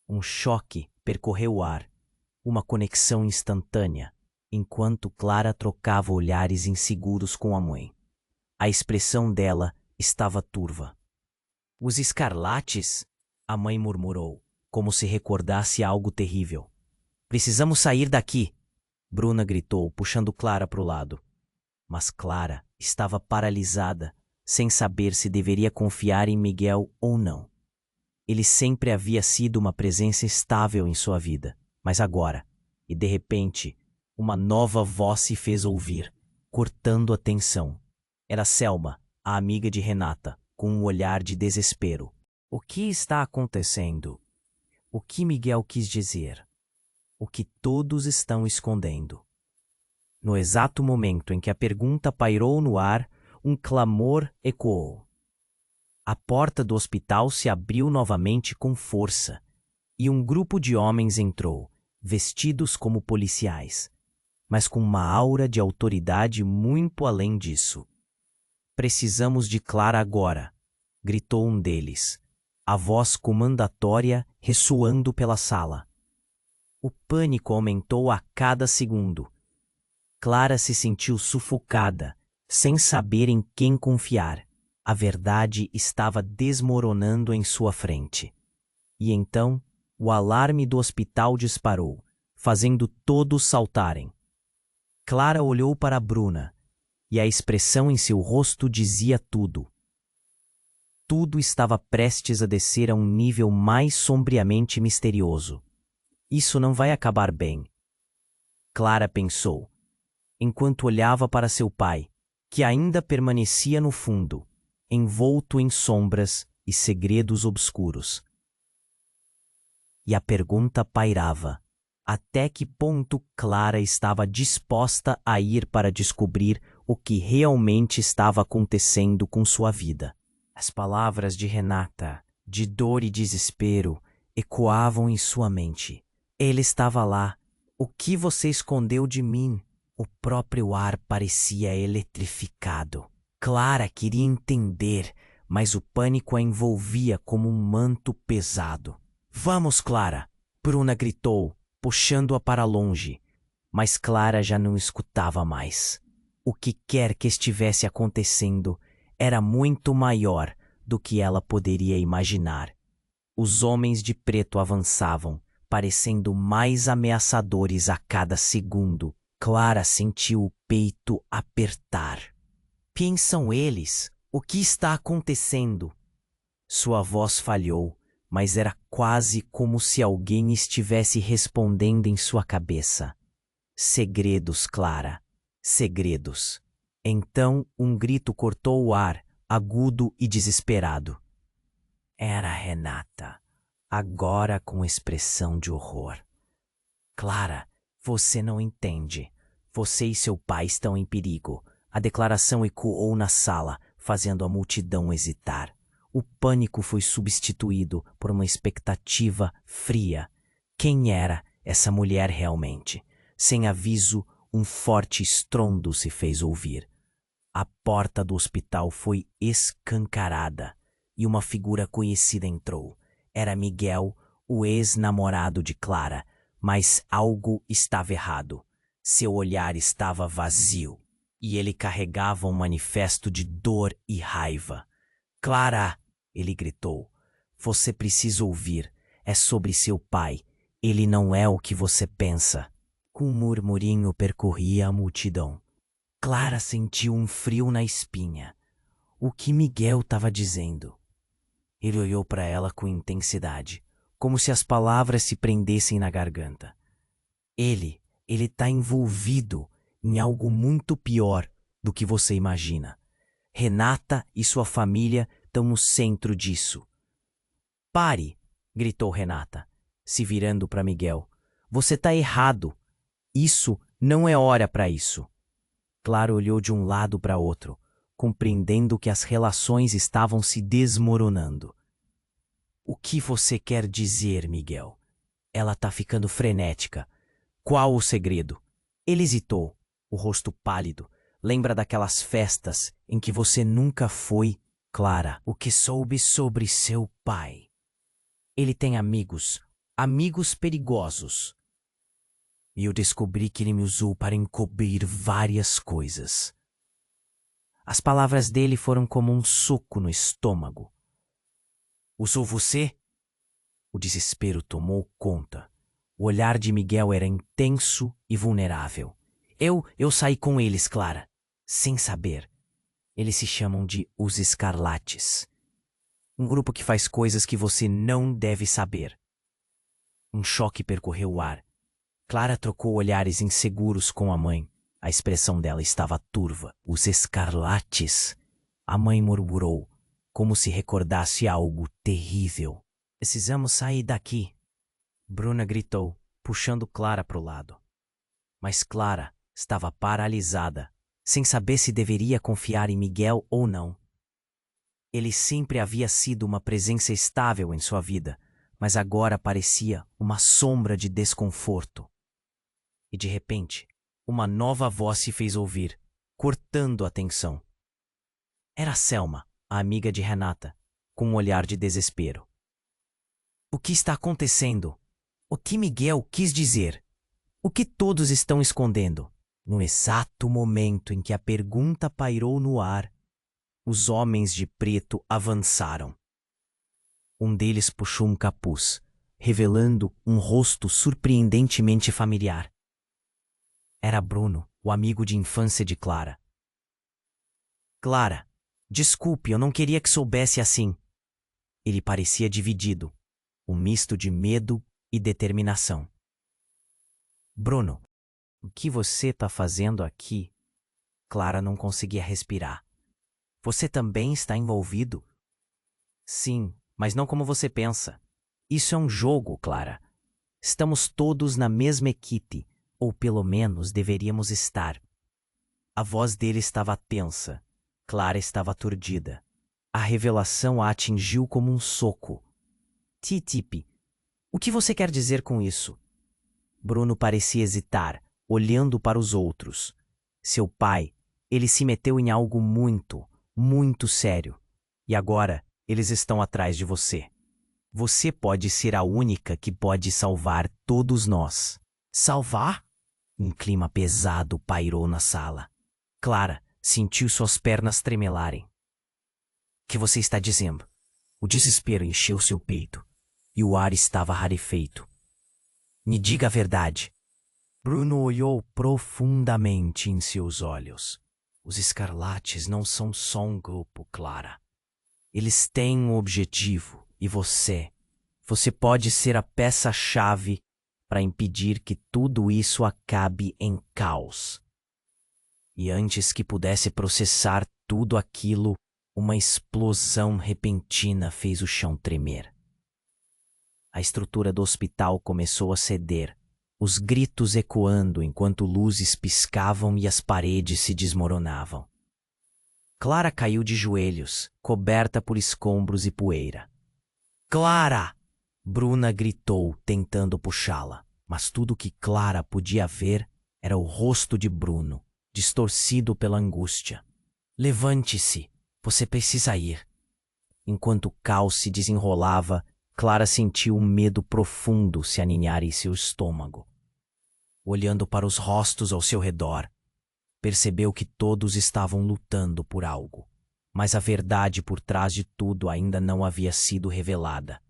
Um choque percorreu o ar, uma conexão instantânea, enquanto Clara trocava olhares inseguros com a mãe. A expressão dela estava turva. Os Escarlates? A mãe murmurou, como se recordasse algo terrível. Precisamos sair daqui! Bruna gritou, puxando Clara para o lado. Mas Clara estava paralisada, sem saber se deveria confiar em Miguel ou não. Ele sempre havia sido uma presença estável em sua vida, mas agora, e de repente, uma nova voz se fez ouvir, cortando a tensão. Era Selma, a amiga de Renata, com um olhar de desespero. O que está acontecendo? O que Miguel quis dizer? O que todos estão escondendo? No exato momento em que a pergunta pairou no ar, um clamor ecoou. A porta do hospital se abriu novamente com força, e um grupo de homens entrou, vestidos como policiais, mas com uma aura de autoridade muito além disso. Precisamos de Clara agora, gritou um deles, a voz comandatória ressoando pela sala. O pânico aumentou a cada segundo. Clara se sentiu sufocada, sem saber em quem confiar. A verdade estava desmoronando em sua frente. E então, o alarme do hospital disparou, fazendo todos saltarem. Clara olhou para Bruna, e a expressão em seu rosto dizia tudo. Tudo estava prestes a descer a um nível mais sombriamente misterioso. Isso não vai acabar bem. Clara pensou, enquanto olhava para seu pai, que ainda permanecia no fundo, envolto em sombras e segredos obscuros. E a pergunta pairava: até que ponto Clara estava disposta a ir para descobrir o que realmente estava acontecendo com sua vida? As palavras de Renata, de dor e desespero, ecoavam em sua mente. Ele estava lá. O que você escondeu de mim? O próprio ar parecia eletrificado. Clara queria entender, mas o pânico a envolvia como um manto pesado. Vamos, Clara! Bruna gritou, puxando-a para longe. Mas Clara já não escutava mais. O que quer que estivesse acontecendo era muito maior do que ela poderia imaginar. Os homens de preto avançavam, parecendo mais ameaçadores a cada segundo. Clara sentiu o peito apertar. Quem são eles? O que está acontecendo? Sua voz falhou, mas era quase como se alguém estivesse respondendo em sua cabeça. Segredos, Clara. Segredos. Então um grito cortou o ar, agudo e desesperado. Era Renata, agora com expressão de horror. Clara, você não entende. Você e seu pai estão em perigo. A declaração ecoou na sala, fazendo a multidão hesitar. O pânico foi substituído por uma expectativa fria. Quem era essa mulher realmente? Sem aviso, um forte estrondo se fez ouvir. A porta do hospital foi escancarada e uma figura conhecida entrou. Era Miguel, o ex-namorado de Clara, mas algo estava errado. Seu olhar estava vazio e ele carregava um manifesto de dor e raiva. Clara, ele gritou, você precisa ouvir. É sobre seu pai. Ele não é o que você pensa. Um murmurinho percorria a multidão. Clara sentiu um frio na espinha. O que Miguel estava dizendo? Ele olhou para ela com intensidade, como se as palavras se prendessem na garganta. Ele está envolvido em algo muito pior do que você imagina. Renata e sua família estão no centro disso. Pare, gritou Renata, se virando para Miguel. Você está errado. Isso não é hora para isso. Clara olhou de um lado para outro, compreendendo que as relações estavam se desmoronando. O que você quer dizer, Miguel? Ela está ficando frenética. Qual o segredo? Ele hesitou, o rosto pálido. Lembra daquelas festas em que você nunca foi? Clara, o que soube sobre seu pai? Ele tem amigos perigosos. E eu descobri que ele me usou para encobrir várias coisas. As palavras dele foram como um soco no estômago. Usou você? O desespero tomou conta. O olhar de Miguel era intenso e vulnerável. Eu saí com eles, Clara, sem saber. Eles se chamam de Os Escarlates. Um grupo que faz coisas que você não deve saber. Um choque percorreu o ar. Clara trocou olhares inseguros com a mãe. A expressão dela estava turva. Os Escarlates. A mãe murmurou, como se recordasse algo terrível. Precisamos sair daqui. Bruna gritou, puxando Clara para o lado. Mas Clara estava paralisada, sem saber se deveria confiar em Miguel ou não. Ele sempre havia sido uma presença estável em sua vida, mas agora parecia uma sombra de desconforto. E de repente, uma nova voz se fez ouvir, cortando a tensão. Era Selma, a amiga de Renata, com um olhar de desespero. O que está acontecendo? O que Miguel quis dizer? O que todos estão escondendo? No exato momento em que a pergunta pairou no ar, os homens de preto avançaram. Um deles puxou um capuz, revelando um rosto surpreendentemente familiar. Era Bruno, o amigo de infância de Clara. Clara, desculpe, eu não queria que soubesse assim. Ele parecia dividido, um misto de medo e determinação. Bruno, o que você está fazendo aqui? Clara não conseguia respirar. Você também está envolvido? Sim, mas não como você pensa. Isso é um jogo, Clara. Estamos todos na mesma equipe, ou pelo menos deveríamos estar. A voz dele estava tensa. Clara estava aturdida. A revelação a atingiu como um soco. Titipe, o que você quer dizer com isso? Bruno parecia hesitar, olhando para os outros. Seu pai, ele se meteu em algo muito, muito sério. E agora, eles estão atrás de você. Você pode ser a única que pode salvar todos nós. Salvar? Um clima pesado pairou na sala. Clara sentiu suas pernas tremelarem. O que você está dizendo? O desespero encheu seu peito e o ar estava rarefeito. Me diga a verdade. Bruno olhou profundamente em seus olhos. Os Escarlates não são só um grupo, Clara. Eles têm um objetivo e você pode ser a peça-chave para impedir que tudo isso acabe em caos. E antes que pudesse processar tudo aquilo, uma explosão repentina fez o chão tremer. A estrutura do hospital começou a ceder, os gritos ecoando enquanto luzes piscavam e as paredes se desmoronavam. Clara caiu de joelhos, coberta por escombros e poeira. Clara! Bruna gritou, tentando puxá-la, mas tudo que Clara podia ver era o rosto de Bruno, distorcido pela angústia. Levante-se, você precisa ir. Enquanto o caos se desenrolava, Clara sentiu um medo profundo se aninhar em seu estômago. Olhando para os rostos ao seu redor, percebeu que todos estavam lutando por algo, mas a verdade por trás de tudo ainda não havia sido revelada.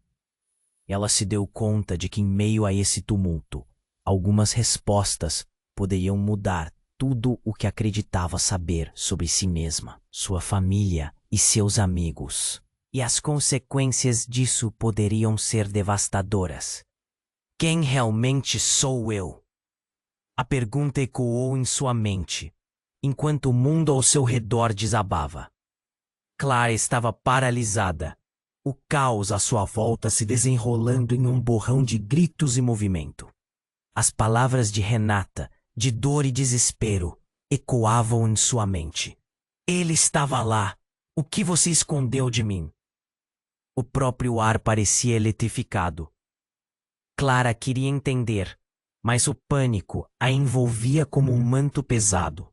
Ela se deu conta de que, em meio a esse tumulto, algumas respostas poderiam mudar tudo o que acreditava saber sobre si mesma, sua família e seus amigos. E as consequências disso poderiam ser devastadoras. Quem realmente sou eu? A pergunta ecoou em sua mente, enquanto o mundo ao seu redor desabava. Clara estava paralisada, o caos à sua volta se desenrolando em um borrão de gritos e movimento. As palavras de Renata, de dor e desespero, ecoavam em sua mente. Ele estava lá. O que você escondeu de mim? O próprio ar parecia eletrificado. Clara queria entender, mas o pânico a envolvia como um manto pesado.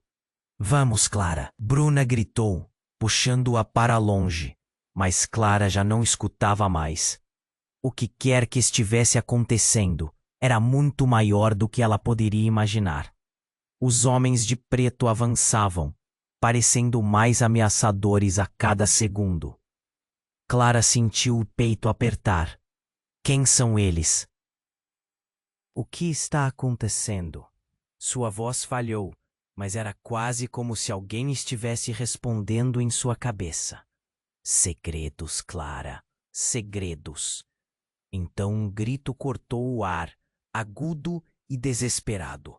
Vamos, Clara, Bruna gritou, puxando-a para longe, mas Clara já não escutava mais. O que quer que estivesse acontecendo era muito maior do que ela poderia imaginar. Os homens de preto avançavam, parecendo mais ameaçadores a cada segundo. Clara sentiu o peito apertar. Quem são eles? O que está acontecendo? Sua voz falhou, mas era quase como se alguém estivesse respondendo em sua cabeça. Segredos, Clara, segredos. Então um grito cortou o ar, agudo e desesperado.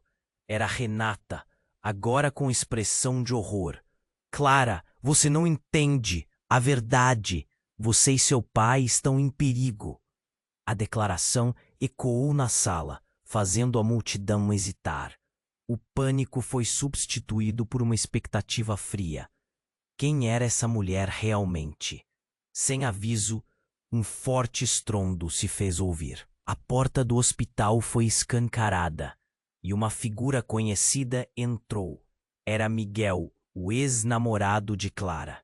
Era Renata, agora com expressão de horror. Clara, você não entende a verdade. Você e seu pai estão em perigo. A declaração ecoou na sala, fazendo a multidão hesitar. O pânico foi substituído por uma expectativa fria. Quem era essa mulher realmente? Sem aviso, um forte estrondo se fez ouvir. A porta do hospital foi escancarada e uma figura conhecida entrou. Era Miguel, o ex-namorado de Clara.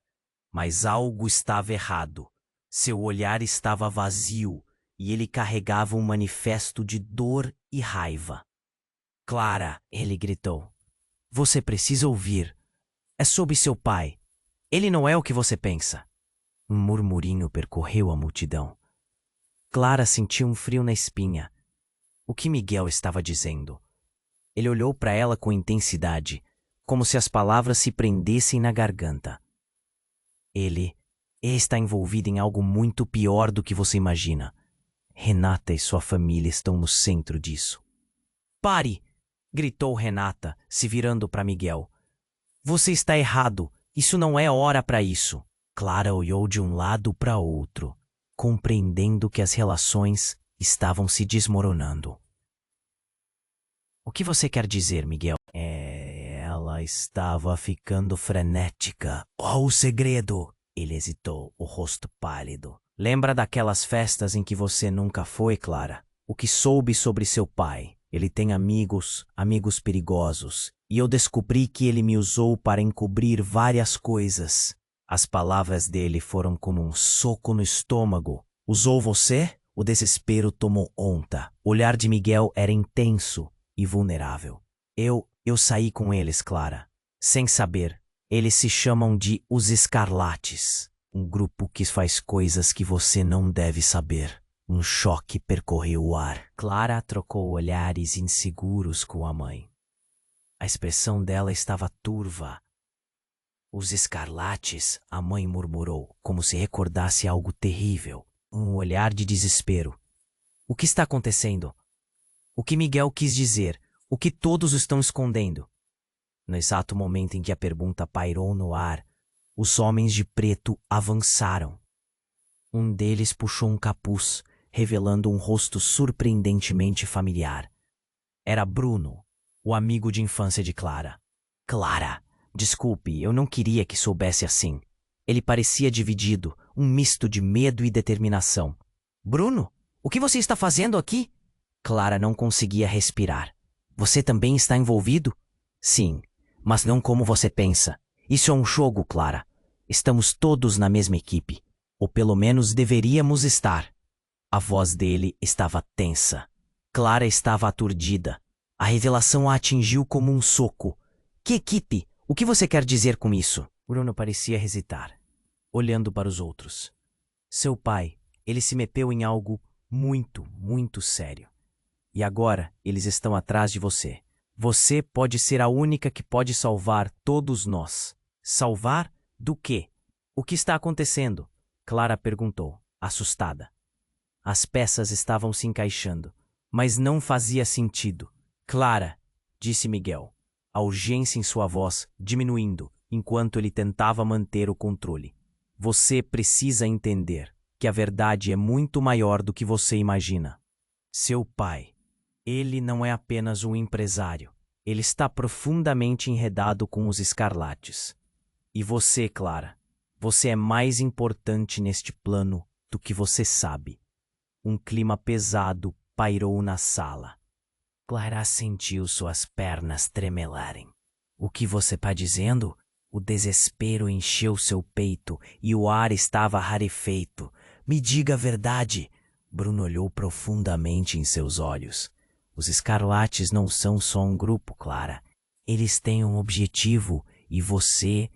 Mas algo estava errado. Seu olhar estava vazio e ele carregava um manifesto de dor e raiva. Clara, ele gritou. Você precisa ouvir. É sobre seu pai. Ele não é o que você pensa. Um murmurinho percorreu a multidão. Clara sentiu um frio na espinha. O que Miguel estava dizendo? Ele olhou para ela com intensidade, como se as palavras se prendessem na garganta. Ele está envolvido em algo muito pior do que você imagina. Renata e sua família estão no centro disso. Pare! Gritou Renata, se virando para Miguel. Você está errado. Isso não é hora para isso. Clara olhou de um lado para outro, compreendendo que as relações estavam se desmoronando. O que você quer dizer, Miguel? Ela estava ficando frenética. Oh, o segredo! Ele hesitou, o rosto pálido. Lembra daquelas festas em que você nunca foi, Clara? O que soube sobre seu pai? Ele tem amigos perigosos, e eu descobri que ele me usou para encobrir várias coisas. As palavras dele foram como um soco no estômago. Usou você? O desespero tomou conta. O olhar de Miguel era intenso e vulnerável. Eu saí com eles, Clara. Sem saber. Eles se chamam de Os Escarlates. Um grupo que faz coisas que você não deve saber. Um choque percorreu o ar. Clara trocou olhares inseguros com a mãe. A expressão dela estava turva. Os Escarlates, a mãe murmurou, como se recordasse algo terrível. Um olhar de desespero. O que está acontecendo? O que Miguel quis dizer? O que todos estão escondendo? No exato momento em que a pergunta pairou no ar, os homens de preto avançaram. Um deles puxou um capuz, revelando um rosto surpreendentemente familiar. Era Bruno, o amigo de infância de Clara. Clara, desculpe, eu não queria que soubesse assim. Ele parecia dividido, um misto de medo e determinação. Bruno, o que você está fazendo aqui? Clara não conseguia respirar. Você também está envolvido? Sim, mas não como você pensa. Isso é um jogo, Clara. Estamos todos na mesma equipe. Ou pelo menos deveríamos estar. A voz dele estava tensa. Clara estava aturdida. A revelação a atingiu como um soco. Que equipe? O que você quer dizer com isso? Bruno parecia hesitar, olhando para os outros. Seu pai, ele se meteu em algo muito sério. E agora eles estão atrás de você. Você pode ser a única que pode salvar todos nós. Salvar do quê? O que está acontecendo? Clara perguntou, assustada. As peças estavam se encaixando, mas não fazia sentido. Clara, disse Miguel, a urgência em sua voz diminuindo enquanto ele tentava manter o controle. Você precisa entender que a verdade é muito maior do que você imagina. Seu pai, ele não é apenas um empresário. Ele está profundamente enredado com os Escarlates. E você, Clara, você é mais importante neste plano do que você sabe. Um clima pesado pairou na sala. Clara sentiu suas pernas tremelarem. O que você está dizendo? O desespero encheu seu peito e o ar estava rarefeito. Me diga a verdade. Bruno olhou profundamente em seus olhos. Os Escarlates não são só um grupo, Clara. Eles têm um objetivo e você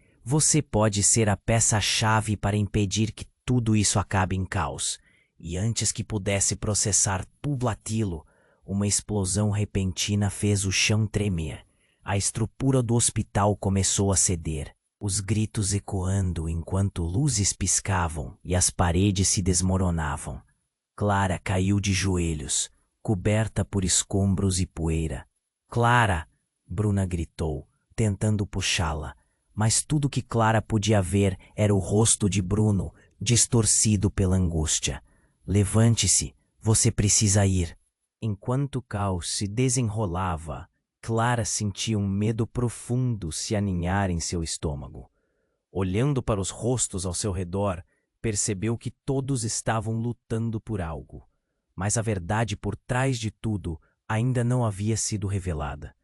pode ser a peça-chave para impedir que tudo isso acabe em caos. E antes que pudesse processar tudo aquilo, uma explosão repentina fez o chão tremer. A estrutura do hospital começou a ceder, os gritos ecoando enquanto luzes piscavam e as paredes se desmoronavam. Clara caiu de joelhos, coberta por escombros e poeira. Clara! Bruna gritou, tentando puxá-la, mas tudo que Clara podia ver era o rosto de Bruno, distorcido pela angústia. Levante-se, você precisa ir. Enquanto o caos se desenrolava, Clara sentia um medo profundo se aninhar em seu estômago. Olhando para os rostos ao seu redor, percebeu que todos estavam lutando por algo. Mas a verdade por trás de tudo ainda não havia sido revelada.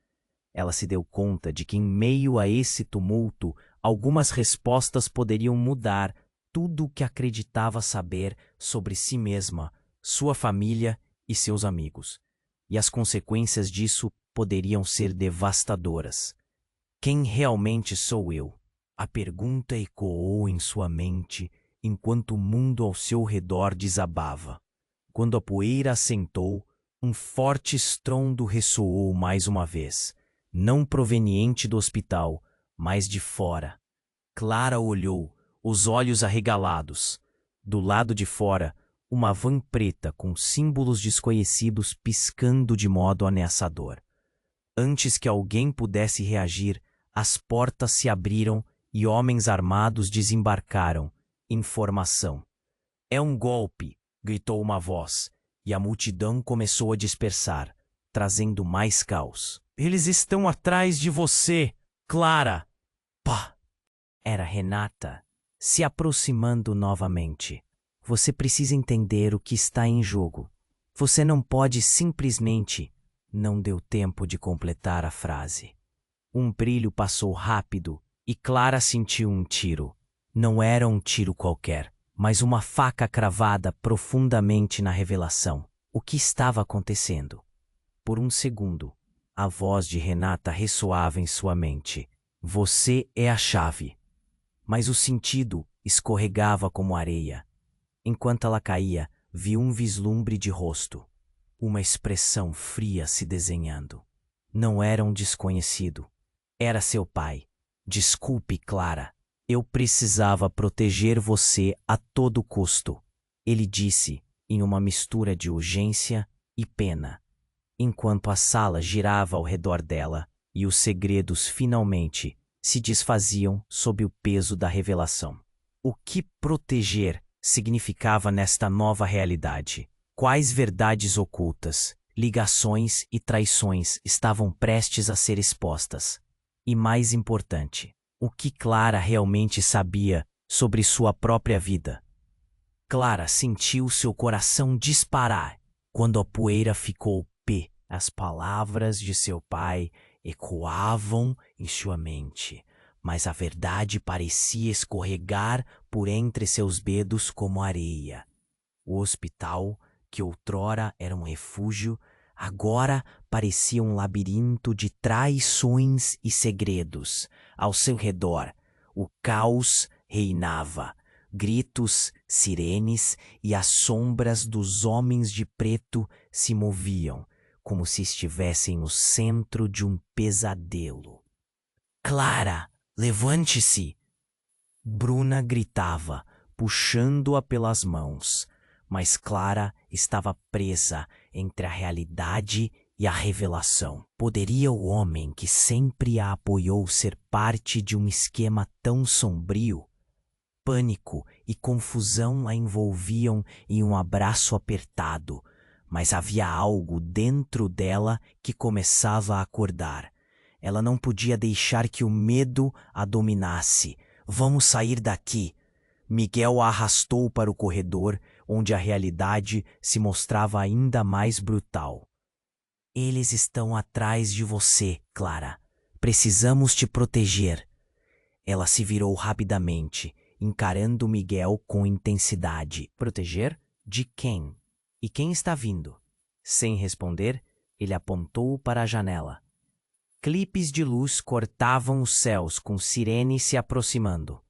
Ela se deu conta de que, em meio a esse tumulto, algumas respostas poderiam mudar tudo o que acreditava saber sobre si mesma, sua família e seus amigos. E as consequências disso poderiam ser devastadoras. Quem realmente sou eu? A pergunta ecoou em sua mente enquanto o mundo ao seu redor desabava. Quando a poeira assentou, um forte estrondo ressoou mais uma vez, não proveniente do hospital, mas de fora. Clara olhou, os olhos arregalados. Do lado de fora, uma van preta com símbolos desconhecidos piscando de modo ameaçador. Antes que alguém pudesse reagir, as portas se abriram e homens armados desembarcaram, em formação. É um golpe! Gritou uma voz, e a multidão começou a dispersar, trazendo mais caos. Eles estão atrás de você, Clara! Pá! Era Renata, se aproximando novamente. Você precisa entender o que está em jogo. Você não pode simplesmente... Não deu tempo de completar a frase. Um brilho passou rápido e Clara sentiu um tiro. Não era um tiro qualquer, mas uma faca cravada profundamente na revelação. O que estava acontecendo? Por um segundo, a voz de Renata ressoava em sua mente. Você é a chave. Mas o sentido escorregava como areia. Enquanto ela caía, viu um vislumbre de rosto. Uma expressão fria se desenhando. Não era um desconhecido. Era seu pai. Desculpe, Clara. Eu precisava proteger você a todo custo. Ele disse, em uma mistura de urgência e pena, enquanto a sala girava ao redor dela e os segredos finalmente se desfaziam sob o peso da revelação. O que proteger significava nesta nova realidade? Quais verdades ocultas, ligações e traições estavam prestes a ser expostas? E mais importante, o que Clara realmente sabia sobre sua própria vida? Clara sentiu seu coração disparar quando a poeira ficou pé. As palavras de seu pai ecoavam em sua mente, mas a verdade parecia escorregar por entre seus dedos como areia. O hospital, que outrora era um refúgio, agora parecia um labirinto de traições e segredos. Ao seu redor, o caos reinava. Gritos, sirenes e as sombras dos homens de preto se moviam, como se estivessem no centro de um pesadelo. Clara, levante-se! Bruna gritava, puxando-a pelas mãos. Mas Clara estava presa entre a realidade e a revelação. Poderia o homem que sempre a apoiou ser parte de um esquema tão sombrio? Pânico e confusão a envolviam em um abraço apertado, mas havia algo dentro dela que começava a acordar. Ela não podia deixar que o medo a dominasse. Vamos sair daqui. Miguel a arrastou para o corredor, onde a realidade se mostrava ainda mais brutal. Eles estão atrás de você, Clara. Precisamos te proteger. Ela se virou rapidamente, encarando Miguel com intensidade. Proteger? De quem? E quem está vindo? Sem responder, ele apontou para a janela. Clipes de luz cortavam os céus com sirenes se aproximando.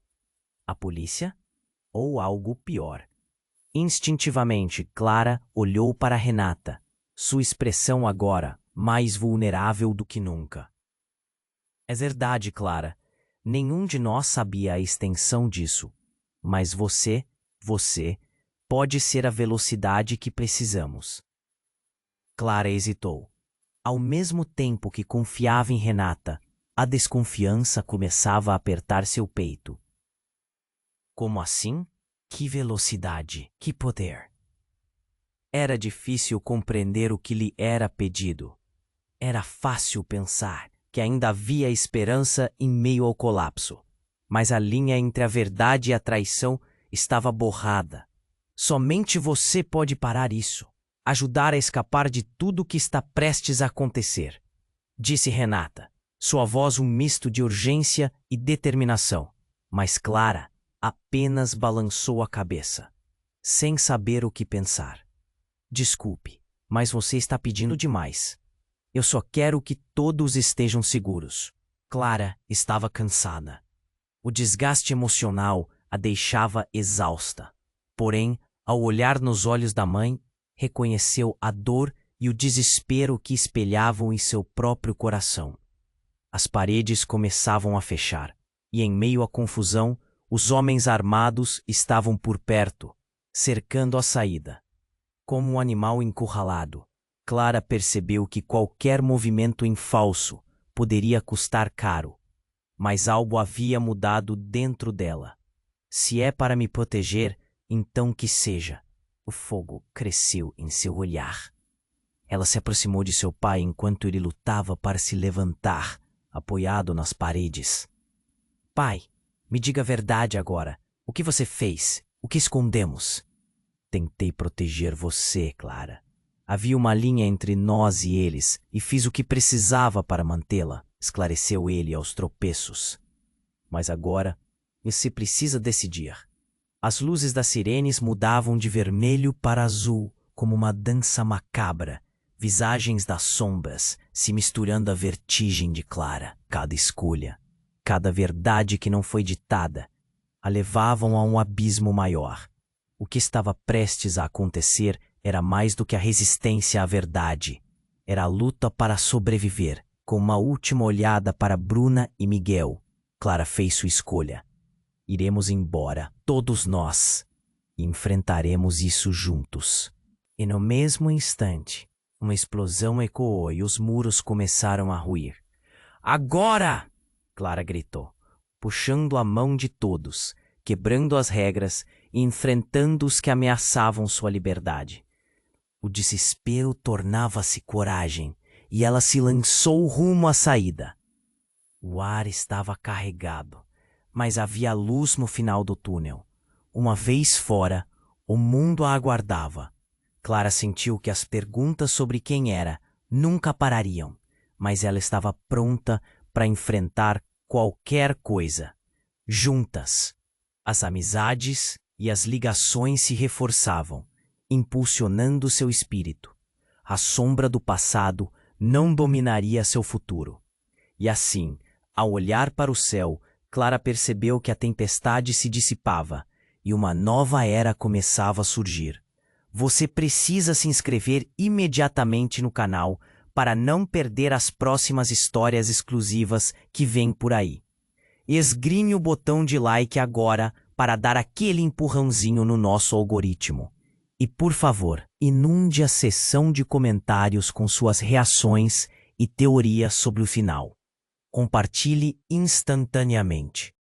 A polícia? Ou algo pior? Instintivamente, Clara olhou para Renata, sua expressão agora mais vulnerável do que nunca. É verdade, Clara. Nenhum de nós sabia a extensão disso. Mas você pode ser a velocidade que precisamos. Clara hesitou. Ao mesmo tempo que confiava em Renata, a desconfiança começava a apertar seu peito. Como assim? Que velocidade, que poder! Era difícil compreender o que lhe era pedido. Era fácil pensar que ainda havia esperança em meio ao colapso. Mas a linha entre a verdade e a traição estava borrada. Somente você pode parar isso, ajudar a escapar de tudo o que está prestes a acontecer, disse Renata, sua voz um misto de urgência e determinação. Mas Clara apenas balançou a cabeça, sem saber o que pensar. Desculpe, mas você está pedindo demais. Eu só quero que todos estejam seguros. Clara estava cansada. O desgaste emocional a deixava exausta. Porém, ao olhar nos olhos da mãe, reconheceu a dor e o desespero que espelhavam em seu próprio coração. As paredes começavam a fechar, e em meio à confusão, os homens armados estavam por perto, cercando a saída. Como um animal encurralado, Clara percebeu que qualquer movimento em falso poderia custar caro. Mas algo havia mudado dentro dela. Se é para me proteger, então que seja. O fogo cresceu em seu olhar. Ela se aproximou de seu pai enquanto ele lutava para se levantar, apoiado nas paredes. Pai, me diga a verdade agora. O que você fez? O que escondemos? Tentei proteger você, Clara. Havia uma linha entre nós e eles, e fiz o que precisava para mantê-la, esclareceu ele aos tropeços. Mas agora, você precisa decidir. As luzes das sirenes mudavam de vermelho para azul, como uma dança macabra, visagens das sombras se misturando à vertigem de Clara. Cada escolha, cada verdade que não foi ditada, a levavam a um abismo maior. O que estava prestes a acontecer era mais do que a resistência à verdade. Era a luta para sobreviver. Com uma última olhada para Bruna e Miguel, Clara fez sua escolha. Iremos embora, todos nós, e enfrentaremos isso juntos. E no mesmo instante, uma explosão ecoou e os muros começaram a ruir. Agora! Clara gritou, puxando a mão de todos, quebrando as regras e enfrentando os que ameaçavam sua liberdade. O desespero tornava-se coragem e ela se lançou rumo à saída. O ar estava carregado, mas havia luz no final do túnel. Uma vez fora, o mundo a aguardava. Clara sentiu que as perguntas sobre quem era nunca parariam, mas ela estava pronta para enfrentar qualquer coisa. Juntas, as amizades e as ligações se reforçavam, impulsionando seu espírito. A sombra do passado não dominaria seu futuro. E assim, ao olhar para o céu, Clara percebeu que a tempestade se dissipava e uma nova era começava a surgir. Você precisa se inscrever imediatamente no canal para não perder as próximas histórias exclusivas que vêm por aí. Esgrime o botão de like agora para dar aquele empurrãozinho no nosso algoritmo. E, por favor, inunde a seção de comentários com suas reações e teorias sobre o final. Compartilhe instantaneamente.